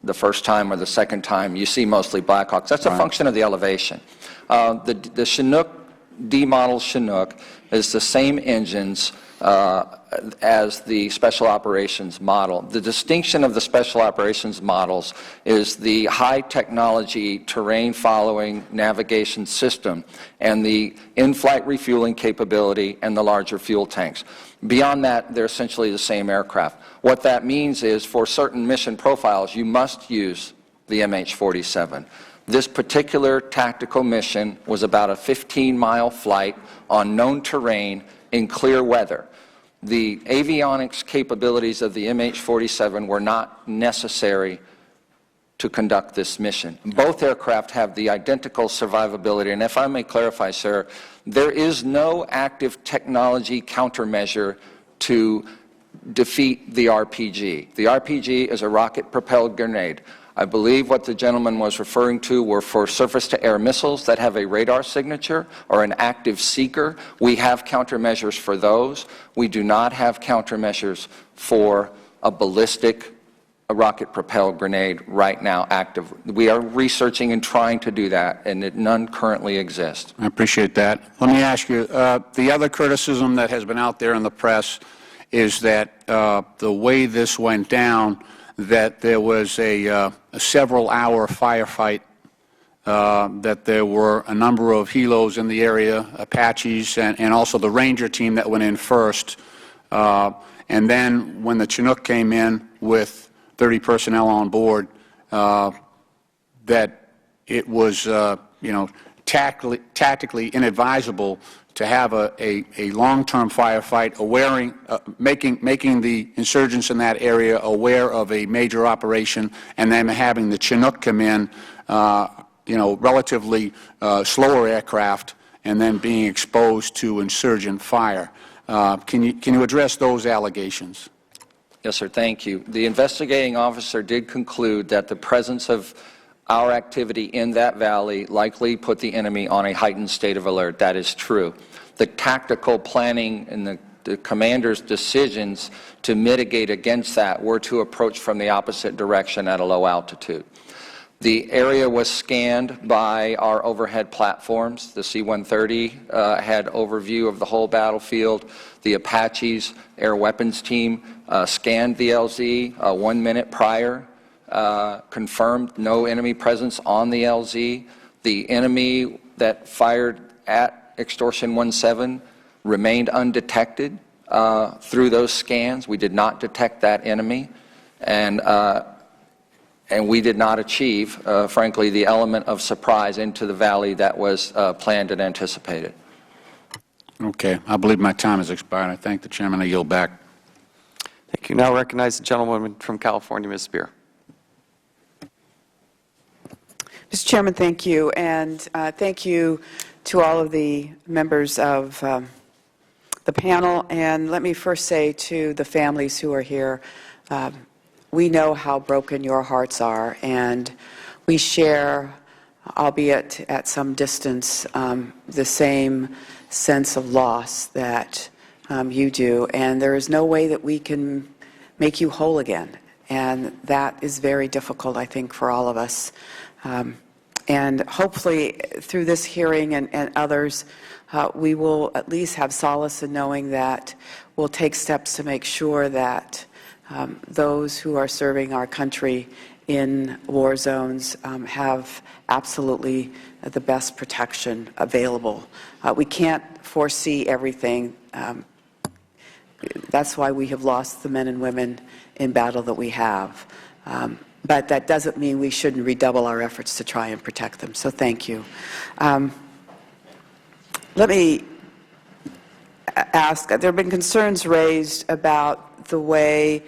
the first time or the second time, you see mostly Black Hawks. That's a function of the elevation. The Chinook, D-model Chinook, is the same engines as the Special Operations model. The distinction of the Special Operations models is the high technology terrain following navigation system and the in-flight refueling capability and the larger fuel tanks. Beyond that, they're essentially the same aircraft. What that means is for certain mission profiles, you must use the MH-47. This particular tactical mission was about a 15-mile flight on known terrain in clear weather. The avionics capabilities of the MH-47 were not necessary to conduct this mission. Both aircraft have the identical survivability, and if I may clarify, sir, there is no active technology countermeasure to defeat the RPG. The RPG is a rocket-propelled grenade. I believe what the gentleman was referring to were for surface-to-air missiles that have a radar signature or an active seeker. We have countermeasures for those. We do not have countermeasures for a ballistic rocket-propelled grenade right now active. We are researching and trying to do that, and none currently exist. I appreciate that. Let me ask you, the other criticism that has been out there in the press is that the way this went down, that there was a several-hour firefight, that there were a number of helos in the area, Apaches, and also the Ranger team that went in first. And then when the Chinook came in with 30 personnel on board, that it was, tactically inadvisable to have a long-term firefight, making the insurgents in that area aware of a major operation, and then having the Chinook come in, relatively slower aircraft, and then being exposed to insurgent fire. Can you address those allegations? Yes, sir. Thank you. The investigating officer did conclude that the presence of our activity in that valley likely put the enemy on a heightened state of alert. That is true. The tactical planning and the commander's decisions to mitigate against that were to approach from the opposite direction at a low altitude. The area was scanned by our overhead platforms. The C-130 had overview of the whole battlefield. The Apache's air weapons team scanned the LZ 1 minute prior, confirmed no enemy presence on the LZ. The enemy that fired at Extortion 17 remained undetected through those scans. We did not detect that enemy, and we did not achieve, frankly, the element of surprise into the valley that was planned and anticipated. Okay. I believe my time has expired. I thank the chairman. I yield back. Thank you. Now recognize the gentlewoman from California, Ms. Spear. Mr. Chairman, thank you, and thank you to all of the members of the panel. And let me first say to the families who are here, we know how broken your hearts are, and we share, albeit at some distance, the same sense of loss that you do. And there is no way that we can make you whole again. And that is very difficult, I think, for all of us. And hopefully, through this hearing and others, we will at least have solace in knowing that we'll take steps to make sure that those who are serving our country in war zones have absolutely the best protection available. We can't foresee everything. That's why we have lost the men and women in battle that we have. But that doesn't mean we shouldn't redouble our efforts to try and protect them. So thank you. Let me ask, there have been concerns raised about the way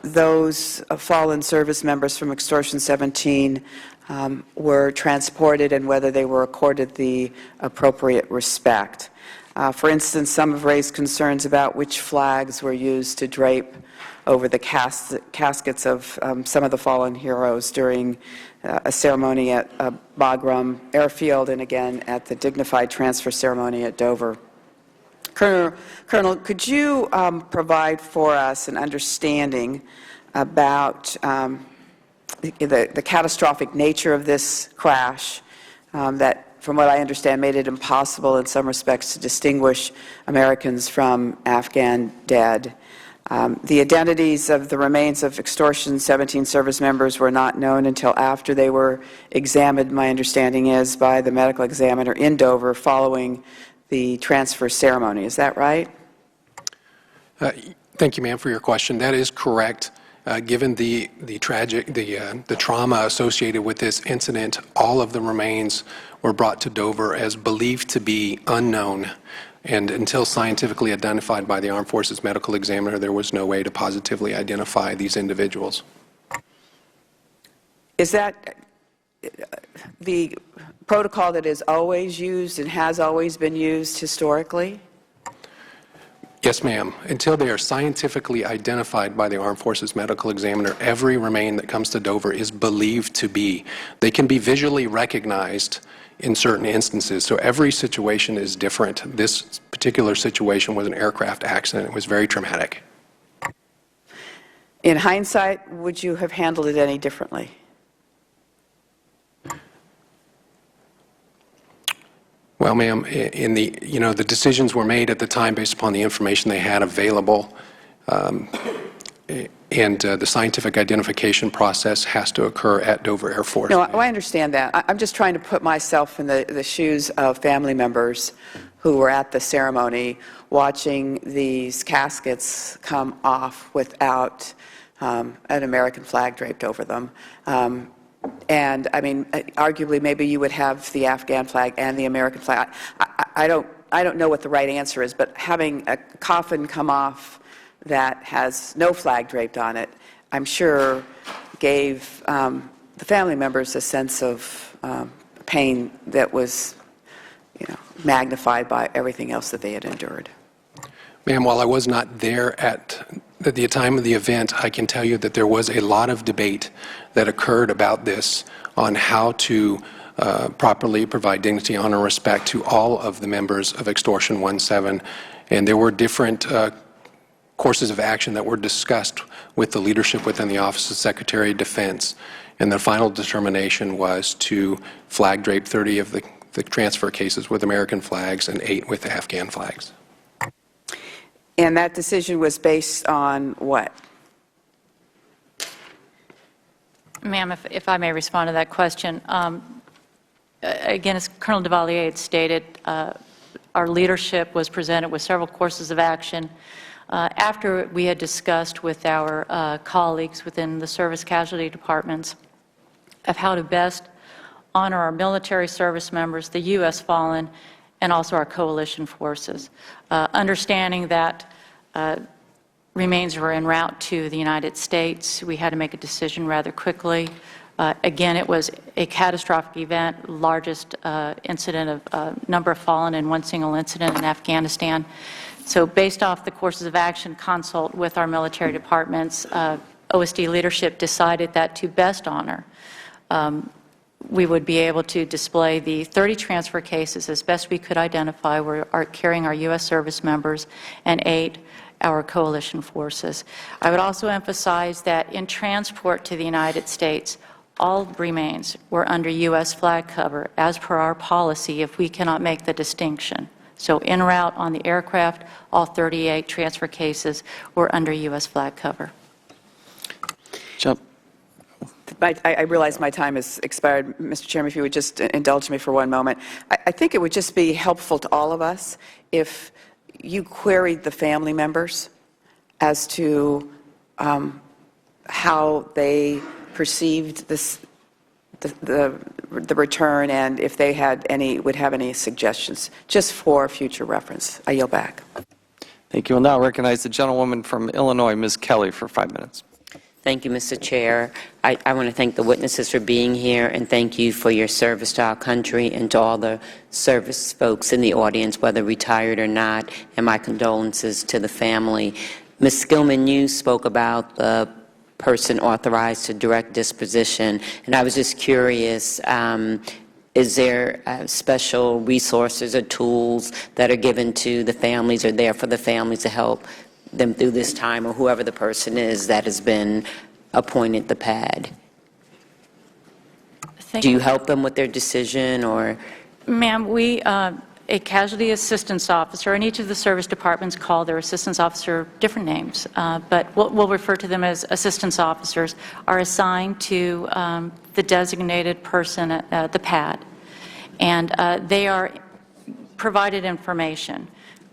those fallen service members from Extortion 17 were transported and whether they were accorded the appropriate respect. For instance, some have raised concerns about which flags were used to drape over the caskets of some of the fallen heroes during a ceremony at Bagram Airfield and again at the dignified transfer ceremony at Dover. Colonel, could you provide for us an understanding about the catastrophic nature of this crash that, from what I understand, made it impossible in some respects to distinguish Americans from Afghan dead? The identities of the remains of Extortion 17 service members were not known until after they were examined, my understanding is, by the medical examiner in Dover following the transfer ceremony. Is that right? Thank you, ma'am, for your question. That is correct. Given the trauma associated with this incident, all of the remains were brought to Dover as believed to be unknown, and until scientifically identified by the Armed Forces Medical Examiner, there was no way to positively identify these individuals. Is that the protocol that is always used and has always been used historically? Yes, ma'am. Until they are scientifically identified by the Armed Forces Medical Examiner, every remain that comes to Dover is believed to be. They can be visually recognized in certain instances, so every situation is different. This particular situation was an aircraft accident. It was very traumatic. In hindsight, would you have handled it any differently? Well, ma'am, the decisions were made at the time based upon the information they had available, and the scientific identification process has to occur at Dover Air Force. No, I understand that. I'm just trying to put myself in the shoes of family members who were at the ceremony watching these caskets come off without an American flag draped over them. And I mean, arguably, maybe you would have the Afghan flag and the American flag. I don't know what the right answer is, but having a coffin come off that has no flag draped on it, I'm sure gave the family members a sense of pain that was, magnified by everything else that they had endured. Ma'am, while I was not there at the time of the event, I can tell you that there was a lot of debate that occurred about this on how to properly provide dignity, honor, and respect to all of the members of Extortion 17. And there were different courses of action that were discussed with the leadership within the Office of Secretary of Defense. And the final determination was to flag drape 30 of the transfer cases with American flags and 8 with Afghan flags. And that decision was based on what? Ma'am, if I may respond to that question. Again, as Colonel Duvalier had stated, our leadership was presented with several courses of action. After we had discussed with our colleagues within the service casualty departments of how to best honor our military service members, the U.S. fallen, and also our coalition forces. Understanding that remains were en route to the United States, we had to make a decision rather quickly. Again, it was a catastrophic event, largest incident of number of fallen in one single incident in Afghanistan. So based off the courses of action consult with our military departments, OSD leadership decided that to best honor, we would be able to display the 30 transfer cases as best we could identify were carrying our U.S. service members, and 8 our coalition forces. I would also emphasize that in transport to the United States, all remains were under U.S. flag cover as per our policy if we cannot make the distinction. So en route on the aircraft, all 38 transfer cases were under U.S. flag cover. Jump. I realize my time has expired. Mr. Chairman, if you would just indulge me for one moment. I think it would just be helpful to all of us if you queried the family members as to how they perceived this, the return, and if they had would have any suggestions, just for future reference. I yield back. Thank you. We'll now recognize the gentlewoman from Illinois, Ms. Kelly, for 5 minutes. Thank you, Mr. Chair. I want to thank the witnesses for being here, and thank you for your service to our country, and to all the service folks in the audience, whether retired or not, and my condolences to the family. Ms. Skillman, you spoke about the person authorized to direct disposition, and I was just curious, is there special resources or tools that are given to the families or there for the families to help them through this time, or whoever the person is that has been appointed the PAD? Do you help them with their decision, or? Ma'am, we, a casualty assistance officer, and each of the service departments call their assistance officer different names, but we'll refer to them as assistance officers, are assigned to the designated person at the PAD, and they are provided information.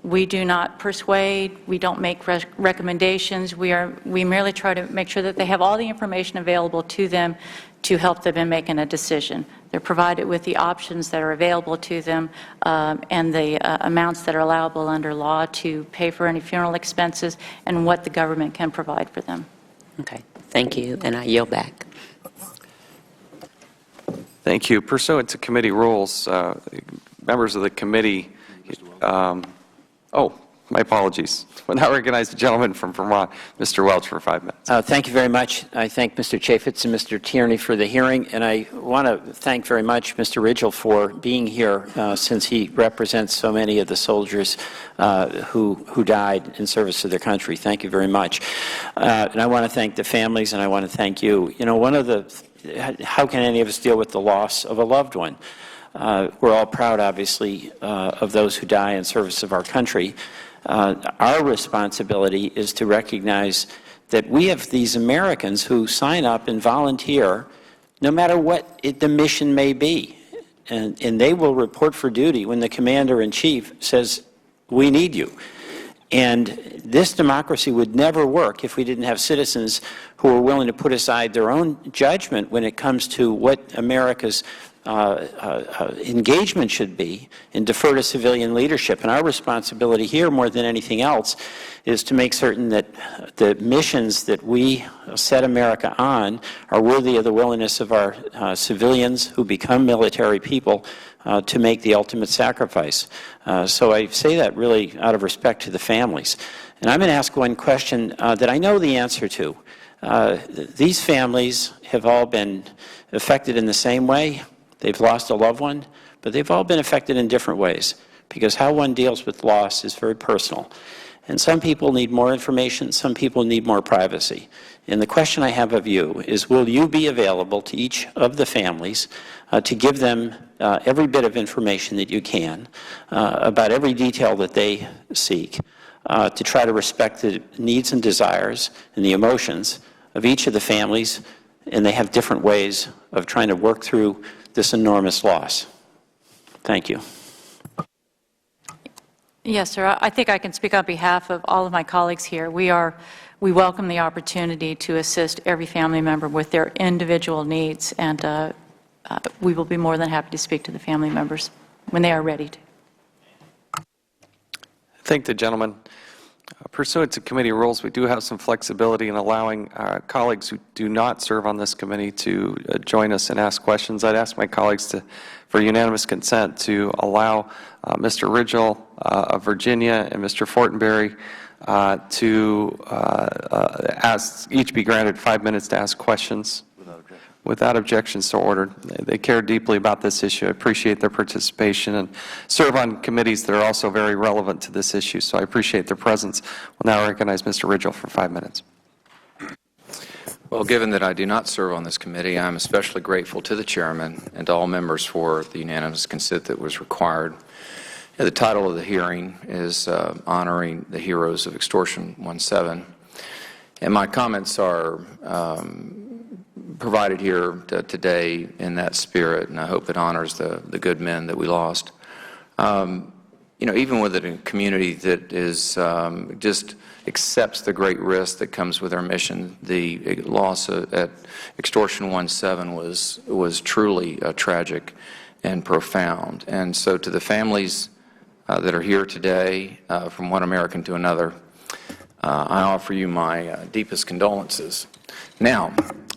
We do not persuade, we don't make recommendations, we merely try to make sure that they have all the information available to them to help them in making a decision. They're provided with the options that are available to them and the amounts that are allowable under law to pay for any funeral expenses and what the government can provide for them. Okay, thank you, and I yield back. Thank you. Pursuant to committee rules, members of the committee, my apologies. We'll now recognize the gentleman from Vermont, Mr. Welch, for 5 minutes. Thank you very much. I thank Mr. Chaffetz and Mr. Tierney for the hearing, and I want to thank very much Mr. Ridgel for being here since he represents so many of the soldiers who died in service to their country. Thank you very much. And I want to thank the families, and I want to thank you. You know, how can any of us deal with the loss of a loved one? We're all proud, obviously, of those who die in service of our country. Our responsibility is to recognize that we have these Americans who sign up and volunteer no matter what the mission may be. And they will report for duty when the commander-in-chief says, we need you. And this democracy would never work if we didn't have citizens who are willing to put aside their own judgment when it comes to what America's engagement should be and defer to civilian leadership. And our responsibility here, more than anything else, is to make certain that the missions that we set America on are worthy of the willingness of our civilians who become military people to make the ultimate sacrifice. So I say that really out of respect to the families. And I'm going to ask one question that I know the answer to. These families have all been affected in the same way. They've lost a loved one, but they've all been affected in different ways because how one deals with loss is very personal. And some people need more information, some people need more privacy. And the question I have of you is, will you be available to each of the families to give them every bit of information that you can about every detail that they seek, to try to respect the needs and desires and the emotions of each of the families, and they have different ways of trying to work through this enormous loss. Thank you. Yes, sir. I think I can speak on behalf of all of my colleagues here. We welcome the opportunity to assist every family member with their individual needs, and we will be more than happy to speak to the family members when they are ready to. Thank the gentleman. Pursuant to committee rules, we do have some flexibility in allowing colleagues who do not serve on this committee to join us and ask questions. I'd ask my colleagues for unanimous consent to allow Mr. Ridgel of Virginia and Mr. Fortenberry to each be granted 5 minutes to ask questions. Without objection, so ordered. They care deeply about this issue. I appreciate their participation and serve on committees that are also very relevant to this issue, so I appreciate their presence. We'll now recognize Mr. Ridgel for 5 minutes. Well, given that I do not serve on this committee, I'm especially grateful to the chairman and to all members for the unanimous consent that was required. The title of the hearing is Honoring the Heroes of Extortion 17. And my comments are provided here today in that spirit, and I hope it honors the good men that we lost. You know, even with a community that is just accepts the great risk that comes with our mission, the loss at Extortion 17 was truly tragic and profound. And so to the families that are here today, from one American to another, I offer you my deepest condolences. Now,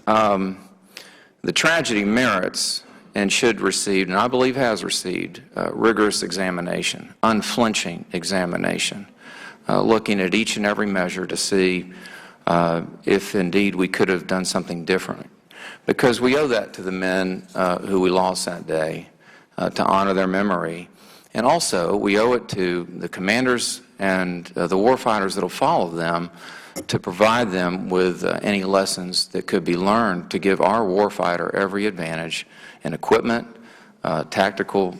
the tragedy merits and should receive, and I believe has received, rigorous examination, unflinching examination, looking at each and every measure to see if indeed we could have done something different. Because we owe that to the men who we lost that day, to honor their memory. And also, we owe it to the commanders and the warfighters that will follow them to provide them with any lessons that could be learned to give our warfighter every advantage in equipment, tactical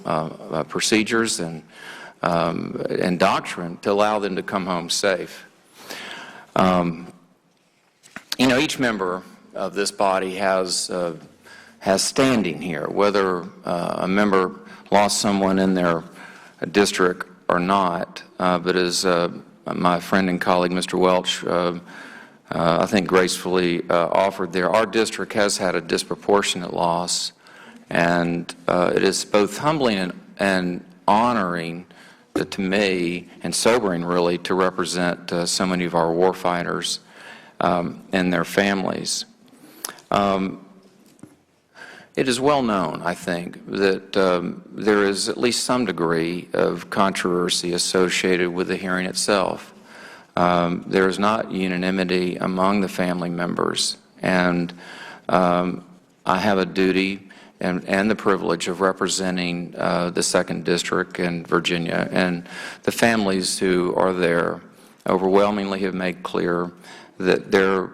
procedures, and doctrine to allow them to come home safe. You know, each member of this body has standing here, whether a member lost someone in their district or not, but as my friend and colleague, Mr. Welch, I think gracefully offered there, our district has had a disproportionate loss, and it is both humbling and honoring to me, and sobering really, to represent so many of our warfighters and their families. It is well known, I think, that there is at least some degree of controversy associated with the hearing itself. There is not unanimity among the family members, and I have a duty and the privilege of representing the 2nd District in Virginia, and the families who are there overwhelmingly have made clear that their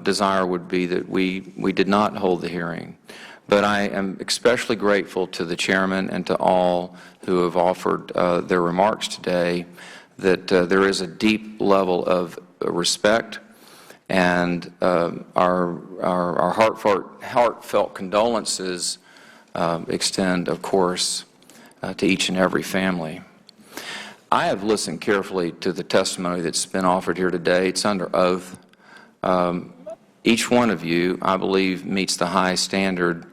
desire would be that we did not hold the hearing. But I am especially grateful to the chairman and to all who have offered their remarks today that there is a deep level of respect, and our heartfelt condolences extend, of course, to each and every family. I have listened carefully to the testimony that's been offered here today. It's under oath. Each one of you, I believe, meets the high standard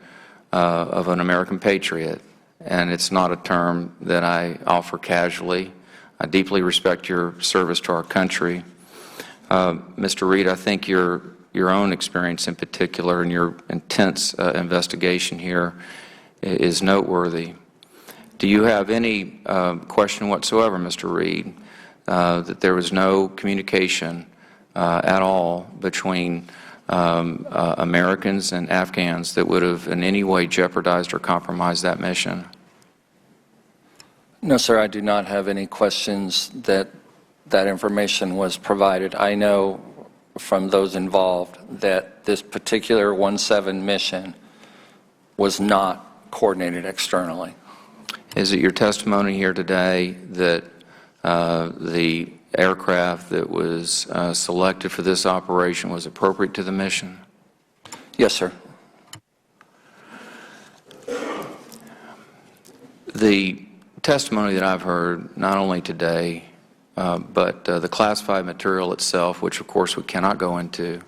of an American patriot, and it's not a term that I offer casually. I deeply respect your service to our country. Mr. Reed, I think your own experience in particular and your intense investigation here is noteworthy. Do you have any question whatsoever, Mr. Reed, that there was no communication at all between Americans and Afghans that would have in any way jeopardized or compromised that mission? No, sir, I do not have any questions that information was provided. I know from those involved that this particular 1-7 mission was not coordinated externally. Is it your testimony here today that the aircraft that was selected for this operation was appropriate to the mission? Yes, sir. The testimony that I've heard, not only today, but the classified material itself, which of course we cannot go into,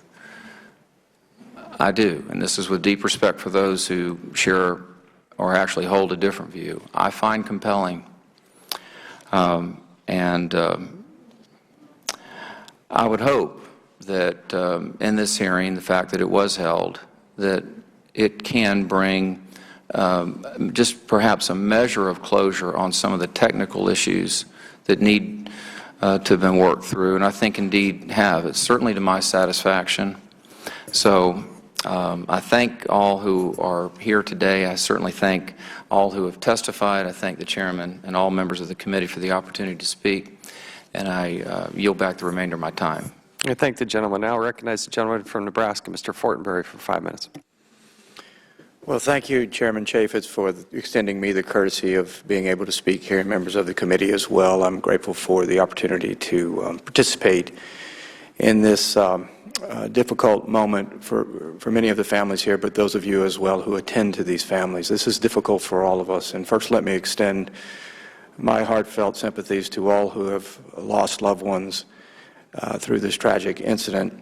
I do, and this is with deep respect for those who share or actually hold a different view, I find compelling. I would hope that in this hearing, the fact that it was held, that it can bring just perhaps a measure of closure on some of the technical issues that need to have been worked through, and I think indeed have. It's certainly to my satisfaction. So I thank all who are here today. I certainly thank all who have testified. I thank the chairman and all members of the committee for the opportunity to speak, and I yield back the remainder of my time. I thank the gentleman. Now recognize the gentleman from Nebraska, Mr. Fortenberry, for 5 minutes. Well, thank you, Chairman Chaffetz, for extending me the courtesy of being able to speak here, and members of the committee as well. I'm grateful for the opportunity to participate in this difficult moment for many of the families here, but those of you as well who attend to these families. This is difficult for all of us. And first, let me extend my heartfelt sympathies to all who have lost loved ones through this tragic incident,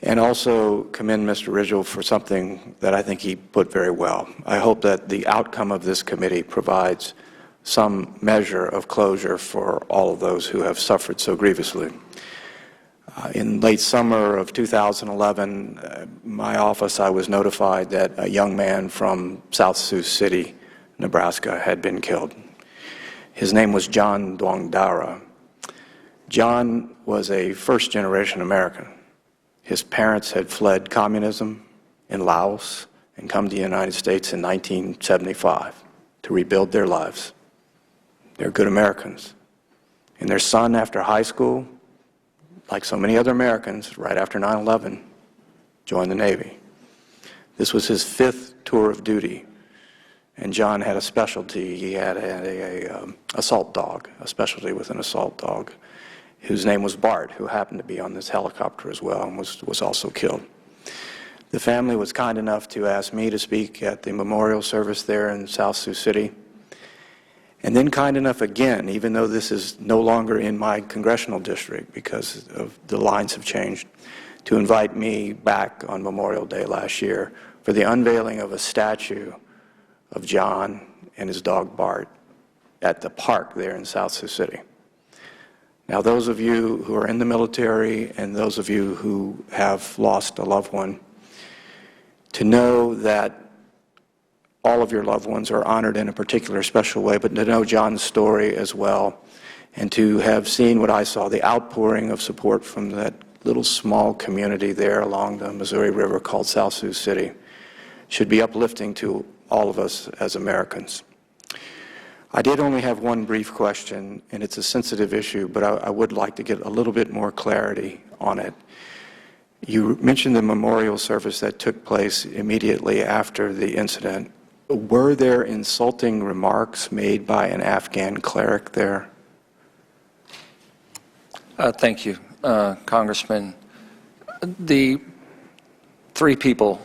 and also commend Mr. Ridgell for something that I think he put very well. I hope that the outcome of this committee provides some measure of closure for all of those who have suffered so grievously. In late summer of 2011, my office, I was notified that a young man from South Sioux City, Nebraska, had been killed. His name was John Duong Dara. John was a first-generation American. His parents had fled communism in Laos and come to the United States in 1975 to rebuild their lives. They're good Americans. And their son, after high school, like so many other Americans, right after 9/11, joined the Navy. This was his 5th tour of duty, and John had a specialty. He had an assault dog, a specialty with an assault dog, whose name was Bart, who happened to be on this helicopter as well and was also killed. The family was kind enough to ask me to speak at the memorial service there in South Sioux City. and then kind enough again, even though this is no longer in my congressional district because of the lines have changed, to invite me back on Memorial Day last year for the unveiling of a statue of John and his dog Bart at the park there in South Sioux City. Now, those of you who are in the military and those of you who have lost a loved one, to know that all of your loved ones are honored in a particular special way, but to know John's story as well, and to have seen what I saw, the outpouring of support from that little small community there along the Missouri River called South Sioux City, should be uplifting to all of us as Americans. I did only have one brief question, and it's a sensitive issue, but I would like to get a little bit more clarity on it. You mentioned the memorial service that took place immediately after the incident. Were there insulting remarks made by an Afghan cleric there? Thank you, Congressman. The 3 people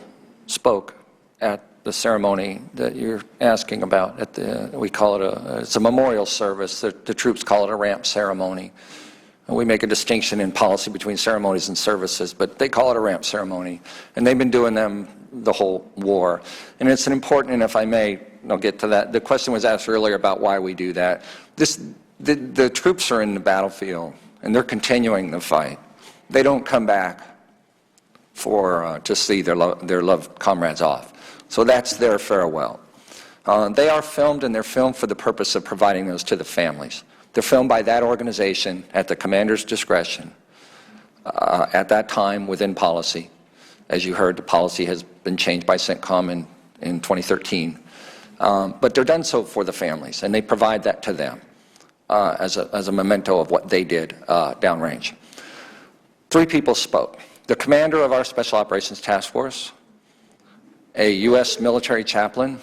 spoke at the ceremony that you're asking about. We call it it's a memorial service. The troops call it a ramp ceremony. We make a distinction in policy between ceremonies and services, but they call it a ramp ceremony. And they've been doing them the whole war. And it's an important, and if I may, I'll get to that. The question was asked earlier about why we do that. The troops are in the battlefield, and they're continuing the fight. They don't come back to see their loved comrades off. So that's their farewell. They are filmed, and they're filmed for the purpose of providing those to the families. They're filmed by that organization at the commander's discretion at that time within policy. As you heard, the policy has been changed by CENTCOM in 2013. But they're done so for the families, and they provide that to them as a memento of what they did downrange. 3 people spoke. The commander of our Special Operations Task Force, a U.S. military chaplain,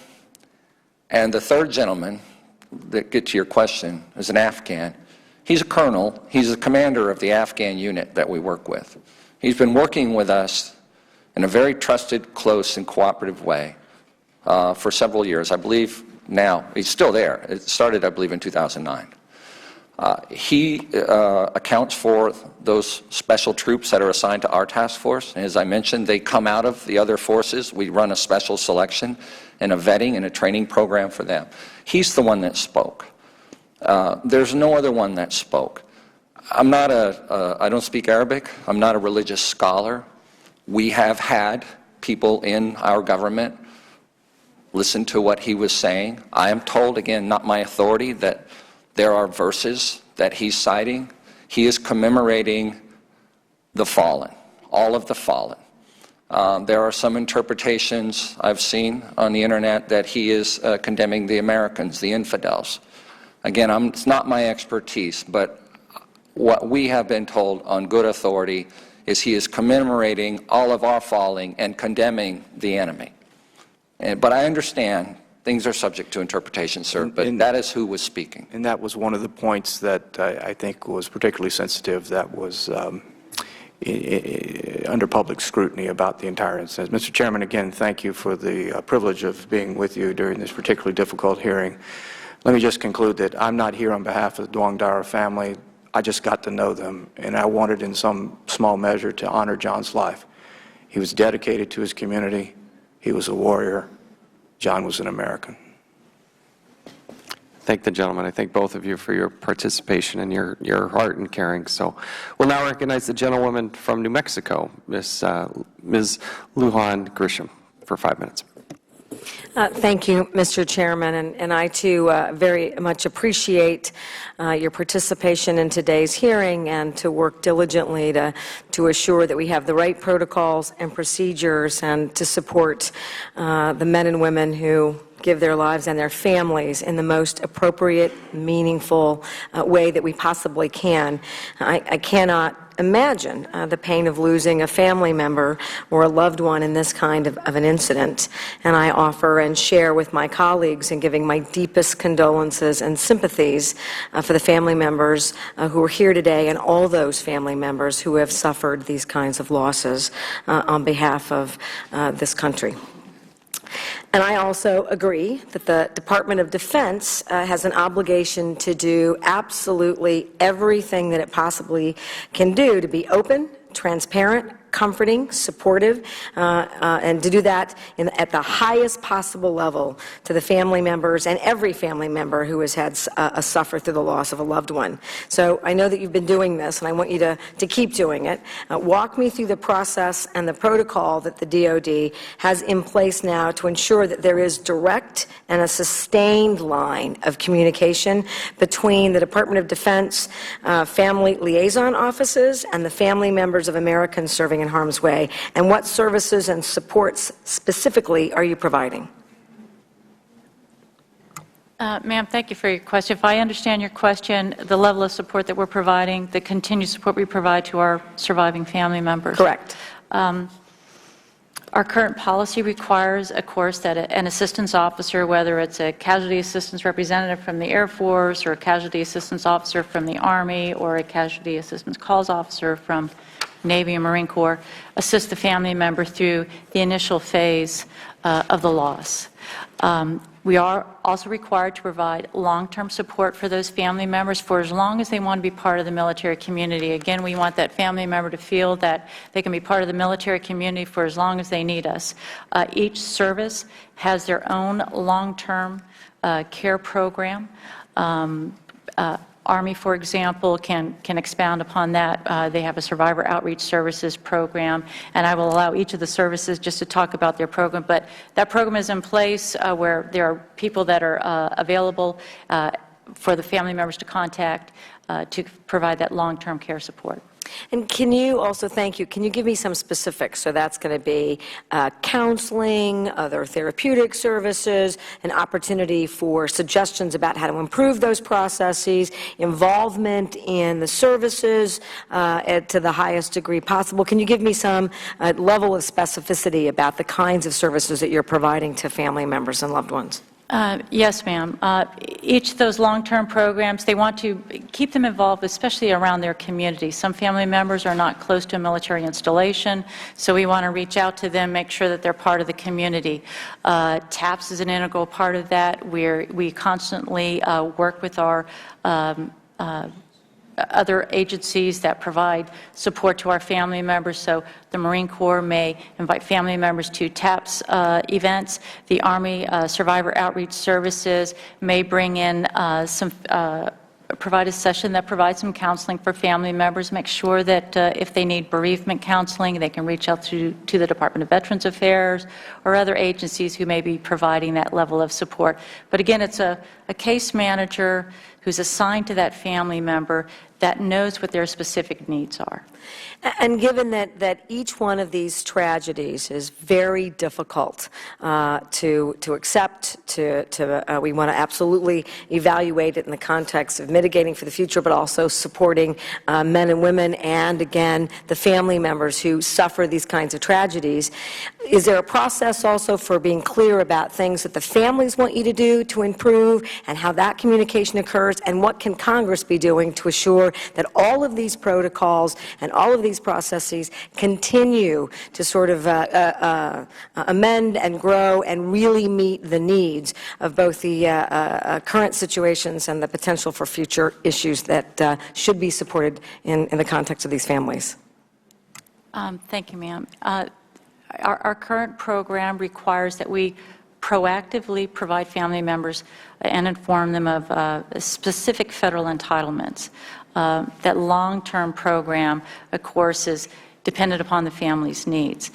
and the 3rd gentleman, that get to your question, is an Afghan. He's a colonel. He's the commander of the Afghan unit that we work with. He's been working with us in a very trusted, close, and cooperative way for several years. I believe now, he's still there. It started, I believe, in 2009. He accounts for those special troops that are assigned to our task force. And as I mentioned, they come out of the other forces. We run a special selection and a vetting and a training program for them. He's the one that spoke. There's no other one that spoke. I don't speak Arabic. I'm not a religious scholar. We have had people in our government listen to what he was saying. I am told, again, not my authority, that there are verses that he's citing. He is commemorating the fallen, all of the fallen. There are some interpretations I've seen on the internet that he is condemning the Americans, the infidels. Again, it's not my expertise, but what we have been told on good authority is he is commemorating all of our falling and condemning the enemy. But I understand things are subject to interpretation, sir, but that is who was speaking. And that was one of the points that I think was particularly sensitive, that was under public scrutiny about the entire incident. Mr. Chairman, again, thank you for the privilege of being with you during this particularly difficult hearing. Let me just conclude that I'm not here on behalf of the Duong Dara family. I just got to know them, and I wanted in some small measure to honor John's life. He was dedicated to his community. He was a warrior. John was an American. Thank the gentleman. I thank both of you for your participation and your heart in caring. So we'll now recognize the gentlewoman from New Mexico, Ms. Lujan Grisham, for 5 minutes. Thank you, Mr. Chairman, and I too very much appreciate your participation in today's hearing and to work diligently to assure that we have the right protocols and procedures and to support the men and women who give their lives and their families in the most appropriate, meaningful way that we possibly can. I cannot imagine the pain of losing a family member or a loved one in this kind of an incident. And I offer and share with my colleagues in giving my deepest condolences and sympathies for the family members who are here today and all those family members who have suffered these kinds of losses on behalf of this country. And I also agree that the Department of Defense has an obligation to do absolutely everything that it possibly can do to be open, transparent, comforting, supportive, and to do that at the highest possible level to the family members and every family member who has had suffer through the loss of a loved one. So I know that you've been doing this, and I want you to keep doing it. Walk me through the process and the protocol that the DoD has in place now to ensure that there is direct and a sustained line of communication between the Department of Defense family liaison offices and the family members of Americans serving in harm's way, and what services and supports specifically are you providing? Ma'am, thank you for your question. If I understand your question, the level of support that we're providing, the continued support we provide to our surviving family members. Correct. Our current policy requires, of course, that an assistance officer, whether it's a casualty assistance representative from the Air Force or a casualty assistance officer from the Army or a casualty assistance calls officer from Navy and Marine Corps, assist the family member through the initial phase of the loss. We are also required to provide long-term support for those family members for as long as they want to be part of the military community. Again, we want that family member to feel that they can be part of the military community for as long as they need us. Each service has their own long-term care program. Army, for example, can expound upon that. They have a survivor outreach services program, and I will allow each of the services just to talk about their program. But that program is in place where there are people that are available for the family members to contact to provide that long-term care support. And can you also, thank you, can you give me some specifics? So that's going to be counseling, other therapeutic services, an opportunity for suggestions about how to improve those processes, involvement in the services to the highest degree possible. Can you give me some level of specificity about the kinds of services that you're providing to family members and loved ones? Yes, ma'am. Each of those long-term programs, they want to keep them involved, especially around their community. Some family members are not close to a military installation, so we want to reach out to them, make sure that they're part of the community. TAPS is an integral part of that. We constantly work with our other agencies that provide support to our family members. So the Marine Corps may invite family members to TAPS events. The Army Survivor Outreach Services may bring in provide a session that provides some counseling for family members, make sure that if they need bereavement counseling, they can reach out to the Department of Veterans Affairs or other agencies who may be providing that level of support. But again, it's a case manager who's assigned to that family member that knows what their specific needs are. And given that each one of these tragedies is very difficult to accept, we want to absolutely evaluate it in the context of mitigating for the future, but also supporting men and women and, again, the family members who suffer these kinds of tragedies. Is there a process also for being clear about things that the families want you to do to improve and how that communication occurs, and what can Congress be doing to assure that all of these protocols and all of these processes continue to sort of amend and grow and really meet the needs of both the current situations and the potential for future issues that should be supported in the context of these families? Thank you, ma'am. Our current program requires that we proactively provide family members and inform them of specific federal entitlements. That long-term program, of course, is dependent upon the family's needs.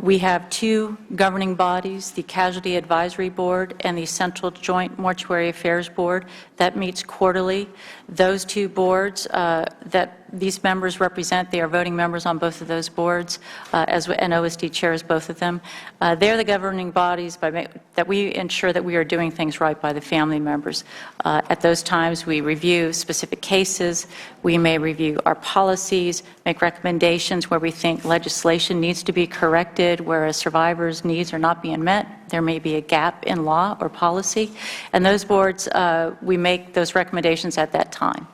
We have two governing bodies, the Casualty Advisory Board and the Central Joint Mortuary Affairs Board, that meets quarterly. Those two boards that these members represent, they are voting members on both of those boards, and OSD chairs both of them. They're the governing bodies that we ensure that we are doing things right by the family members. At those times, we review specific cases. We may review our policies, make recommendations where we think legislation needs to be corrected, where a survivor's needs are not being met. There may be a gap in law or policy. And those boards, we make those recommendations at that time.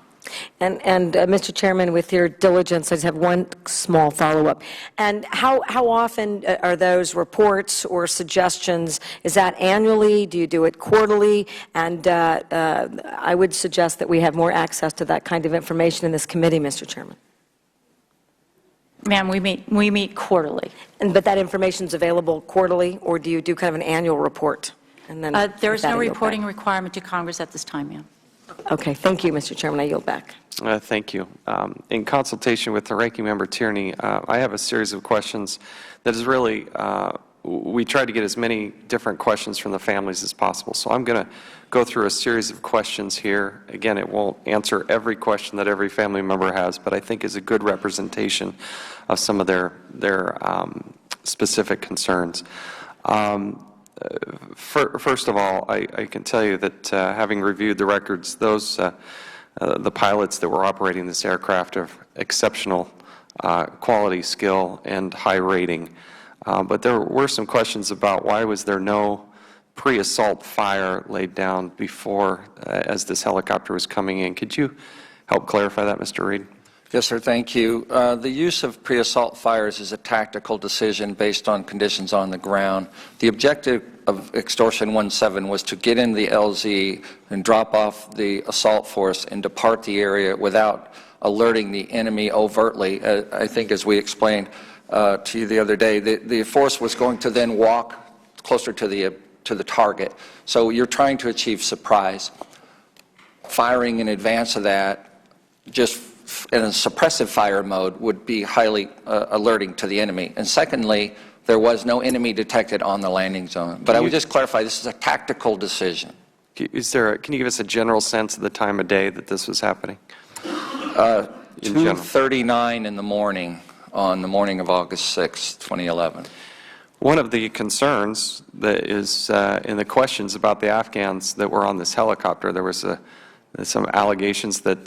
And Mr. Chairman, with your diligence, I just have one small follow-up. And how often are those reports or suggestions? Is that annually? Do you do it quarterly? And I would suggest that we have more access to that kind of information in this committee, Mr. Chairman. Ma'am, we meet quarterly. But that information is available quarterly, or do you do kind of an annual report? And then There is with that, no I yield reporting back. requirement to Congress at this time, ma'am. Okay, thank you, Mr. Chairman. I yield back. Thank you. In consultation with the Ranking Member Tierney, I have a series of questions that is really, we try to get as many different questions from the families as possible. So I'm going to go through a series of questions here. Again, it won't answer every question that every family member has, but I think is a good representation of some of their specific concerns. First of all, I can tell you that having reviewed the records, those the pilots that were operating this aircraft of exceptional quality, skill, and high rating. But there were some questions about why was there no pre-assault fire laid down before as this helicopter was coming in. Could you help clarify that, Mr. Reed? Yes, sir, thank you. The use of pre-assault fires is a tactical decision based on conditions on the ground. The objective of Extortion 17 was to get in the LZ and drop off the assault force and depart the area without alerting the enemy overtly. I think as we explained to you the other day, the force was going to then walk closer to the target. So you're trying to achieve surprise. Firing in advance of that, just in a suppressive fire mode, would be highly alerting to the enemy. And secondly, there was no enemy detected on the landing zone. But I would just clarify, this is a tactical decision. Can you give us a general sense of the time of day that this was happening? 2:39 in the morning on the morning of August 6, 2011. One of the concerns that is in the questions about the Afghans that were on this helicopter, there was some allegations that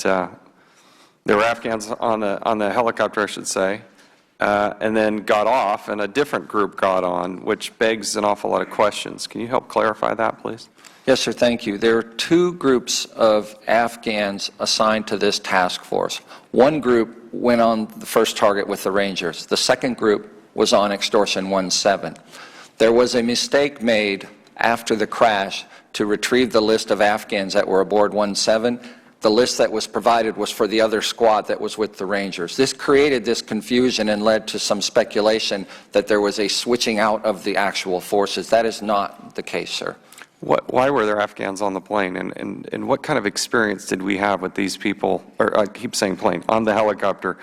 there were Afghans on the helicopter, I should say, and then got off, and a different group got on, which begs an awful lot of questions. Can you help clarify that, please? Yes, sir, thank you. There are two groups of Afghans assigned to this task force. One group went on the first target with the Rangers. The second group was on Extortion 17. There was a mistake made after the crash to retrieve the list of Afghans that were aboard 17. The list that was provided was for the other squad that was with the Rangers. This created this confusion and led to some speculation that there was a switching out of the actual forces. That is not the case, sir. Why were there Afghans on the plane, and what kind of experience did we have with these people, or I keep saying plane, on the helicopter?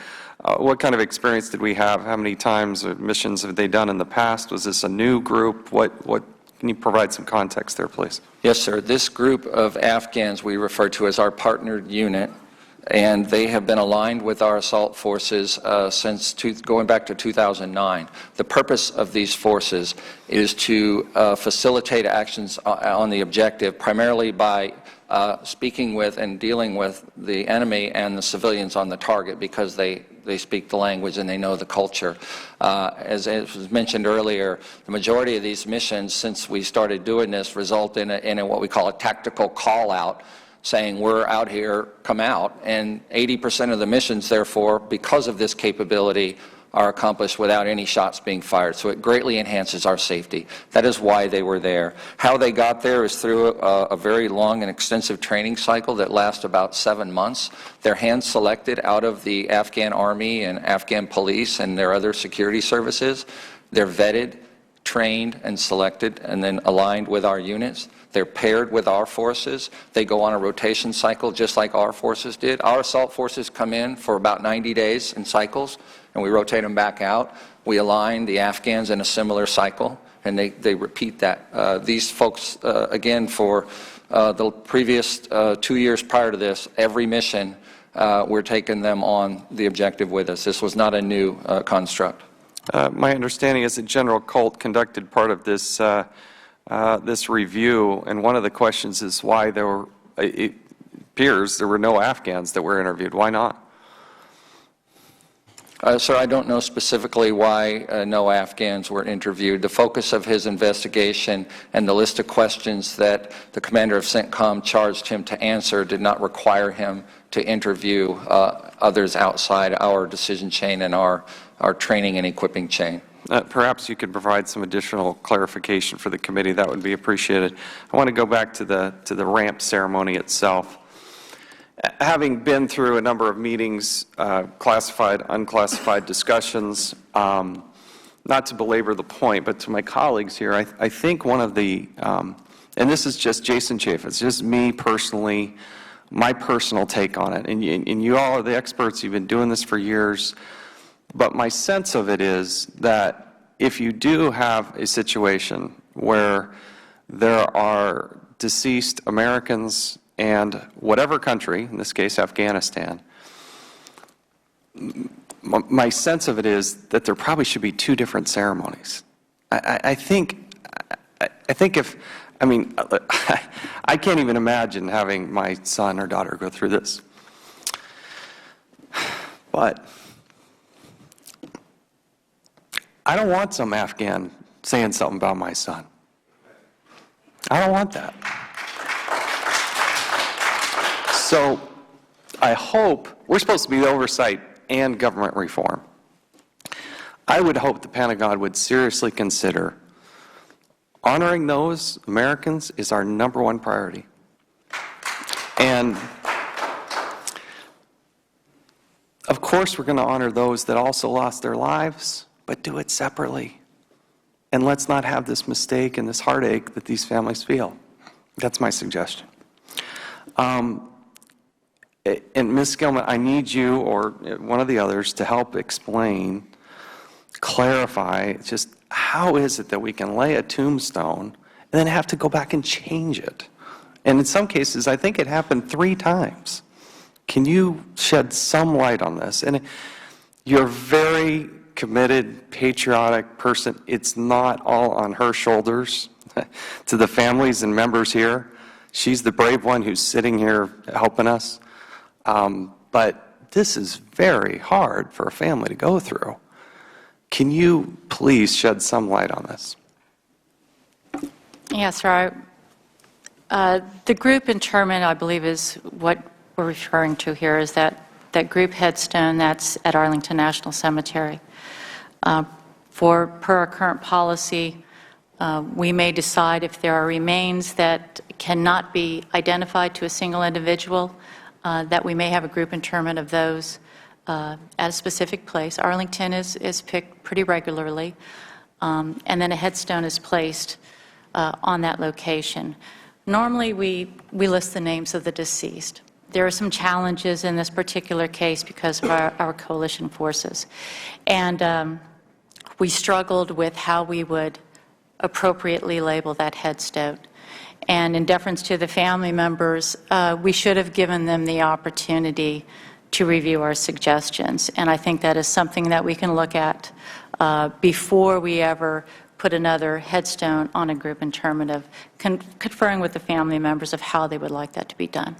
What kind of experience did we have? How many times or missions have they done in the past? Was this a new group? Can you provide some context there, please? Yes, sir. This group of Afghans we refer to as our partnered unit, and they have been aligned with our assault forces since going back to 2009. The purpose of these forces is to facilitate actions on the objective, primarily by speaking with and dealing with the enemy and the civilians on the target, because they speak the language and they know the culture. As was mentioned earlier, the majority of these missions, since we started doing this, result in what we call a tactical call-out, saying we're out here, come out. And 80% of the missions, therefore, because of this capability, are accomplished without any shots being fired. So it greatly enhances our safety. That is why they were there. How they got there is through a very long and extensive training cycle that lasts about 7 months. They're hand-selected out of the Afghan Army and Afghan police and their other security services. They're vetted, trained, and selected, and then aligned with our units. They're paired with our forces. They go on a rotation cycle just like our forces did. Our assault forces come in for about 90 days in cycles, and we rotate them back out. We align the Afghans in a similar cycle, and they repeat that. These folks, again, for the previous 2 years prior to this, every mission, we're taking them on the objective with us. This was not a new construct. My understanding is that General Colt conducted part of this this review, and one of the questions is why it appears there were no Afghans that were interviewed. Why not? Sir, I don't know specifically why no Afghans were interviewed. The focus of his investigation and the list of questions that the commander of CENTCOM charged him to answer did not require him to interview others outside our decision chain and our training and equipping chain. Perhaps you could provide some additional clarification for the committee. That would be appreciated. I want to go back to the ramp ceremony itself. Having been through a number of meetings, classified, unclassified discussions, not to belabor the point, but to my colleagues here, I think one of the, and this is just Jason Chaffetz, just me personally, my personal take on it, and you all are the experts, you've been doing this for years, but my sense of it is that if you do have a situation where there are deceased Americans and whatever country, in this case Afghanistan, my sense of it is that there probably should be two different ceremonies. I think if, I mean, I can't even imagine having my son or daughter go through this. But I don't want some Afghan saying something about my son. I don't want that. So I hope, we're supposed to be the oversight and government reform. I would hope the Pentagon would seriously consider honoring those Americans is our #1 priority. And of course we're going to honor those that also lost their lives, but do it separately. And let's not have this mistake and this heartache that these families feel. That's my suggestion. And Ms. Gilman, I need you or one of the others to help explain, clarify, just how is it that we can lay a tombstone and then have to go back and change it? And in some cases, I think it happened 3 times. Can you shed some light on this? And you're a very committed, patriotic person. It's not all on her shoulders. To the families and members here, she's the brave one who's sitting here helping us. But this is very hard for a family to go through. Can you please shed some light on this? Yes, sir. The group interment, I believe, is what we're referring to here, is that group headstone that's at Arlington National Cemetery. Per our current policy, we may decide if there are remains that cannot be identified to a single individual, that we may have a group interment of those at a specific place. Arlington is picked pretty regularly, and then a headstone is placed on that location. Normally, we list the names of the deceased. There are some challenges in this particular case because of our coalition forces. And we struggled with how we would appropriately label that headstone. And in deference to the family members, we should have given them the opportunity to review our suggestions. And I think that is something that we can look at before we ever put another headstone on a group interment, of conferring with the family members of how they would like that to be done.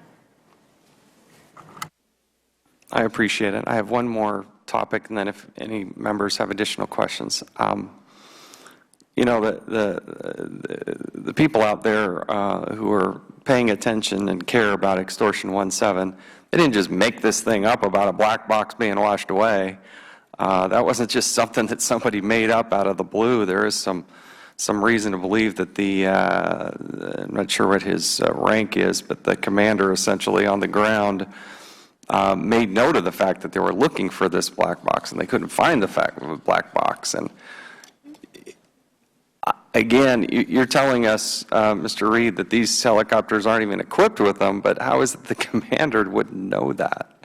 I appreciate it. I have one more topic, and then if any members have additional questions. You know, the people out there who are paying attention and care about Extortion 1.7, they didn't just make this thing up about a black box being washed away. That wasn't just something that somebody made up out of the blue. There is some reason to believe that I'm not sure what his rank is, but the commander essentially on the ground made note of the fact that they were looking for this black box, and they couldn't find the fact of a black box. And again, you're telling us, Mr. Reed, that these helicopters aren't even equipped with them, but how is it the commander wouldn't know that?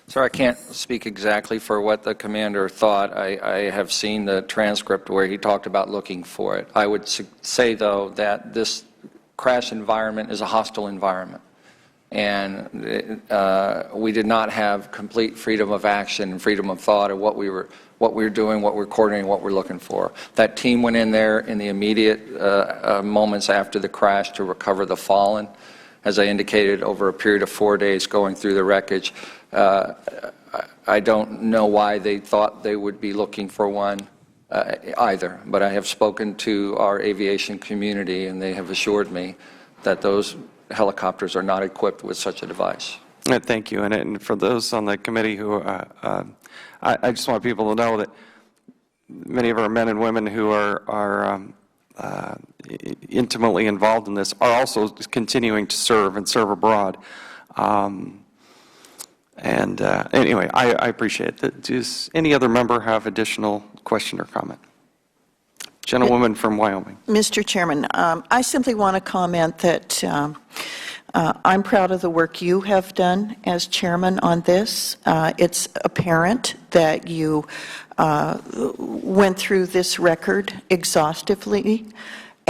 Sir, I can't speak exactly for what the commander thought. I have seen the transcript where he talked about looking for it. I would say, though, that this crash environment is a hostile environment. And we did not have complete freedom of action and freedom of thought of what we were doing, what we're coordinating, what we're looking for. That team went in there in the immediate moments after the crash to recover the fallen. As I indicated, over a period of 4 days going through the wreckage. I don't know why they thought they would be looking for one either, but I have spoken to our aviation community, and they have assured me that those helicopters are not equipped with such a device. Thank you. And for those on the committee who, I just want people to know that many of our men and women who are intimately involved in this are also continuing to serve and serve abroad. Anyway, I appreciate it. Does any other member have additional question or comment? Gentlewoman from Wyoming. Mr. Chairman, I simply want to comment that I'm proud of the work you have done as chairman on this. It's apparent that you went through this record exhaustively,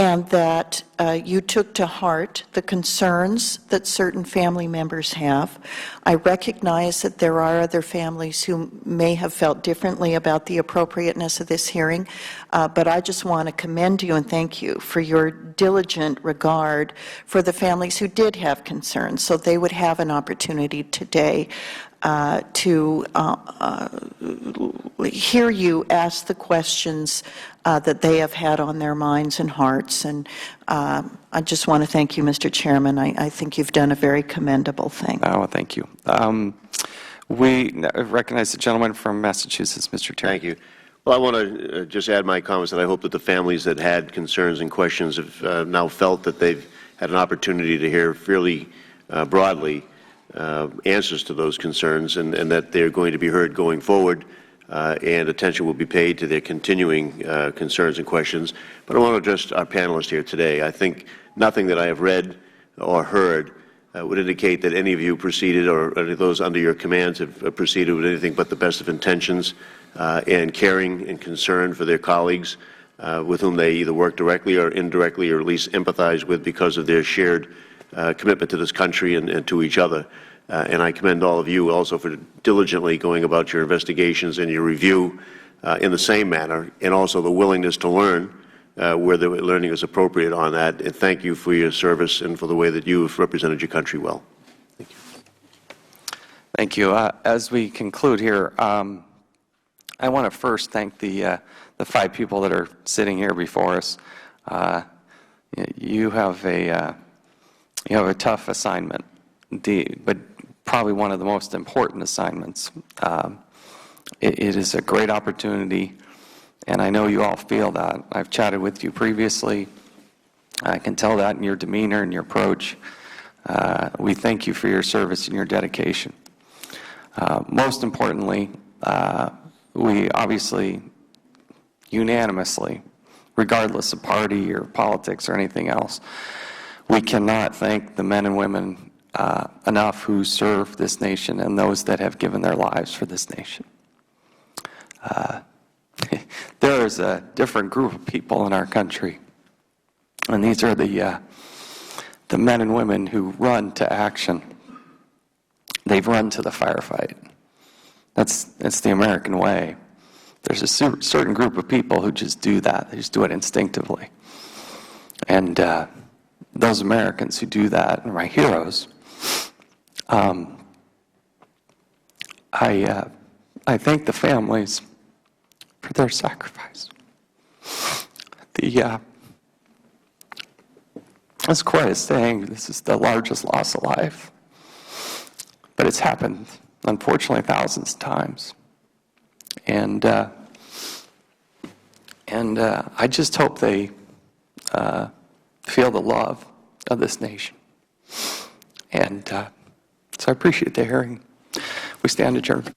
and that you took to heart the concerns that certain family members have. I recognize that there are other families who may have felt differently about the appropriateness of this hearing, but I just want to commend you and thank you for your diligent regard for the families who did have concerns, so they would have an opportunity today to hear you ask the questions that they have had on their minds and hearts. And I just want to thank you, Mr. Chairman. I think you've done a very commendable thing. Oh, thank you. We recognize the gentleman from Massachusetts, Mr. Terry. Thank you. Well, I want to just add my comments that I hope that the families that had concerns and questions have now felt that they've had an opportunity to hear fairly broadly answers to those concerns, and that they're going to be heard going forward, and attention will be paid to their continuing concerns and questions. But I want to address our panelists here today. I think nothing that I have read or heard would indicate that any of you proceeded, or any of those under your commands have proceeded with anything but the best of intentions and caring and concern for their colleagues with whom they either work directly or indirectly, or at least empathize with because of their shared commitment to this country and to each other. And I commend all of you also for diligently going about your investigations and your review in the same manner, and also the willingness to learn where the learning is appropriate on that. And thank you for your service and for the way that you have represented your country well. Thank you. Thank you. As we conclude here, I want to first thank the 5 people that are sitting here before us. You have a tough assignment, but probably one of the most important assignments. It is a great opportunity, and I know you all feel that. I've chatted with you previously. I can tell that in your demeanor and your approach. We thank you for your service and your dedication. Most importantly, we obviously unanimously, regardless of party or politics or anything else, we cannot thank the men and women enough who serve this nation and those that have given their lives for this nation. There is a different group of people in our country, and these are the men and women who run to action. They've run to the firefight. That's the American way. There's a certain group of people who just do that. They just do it instinctively. And those Americans who do that are my heroes. I thank the families for their sacrifice. It's quite a saying. This is the largest loss of life, but it's happened, unfortunately, thousands of times. And I just hope they feel the love of this nation. And so I appreciate the hearing. We stand adjourned.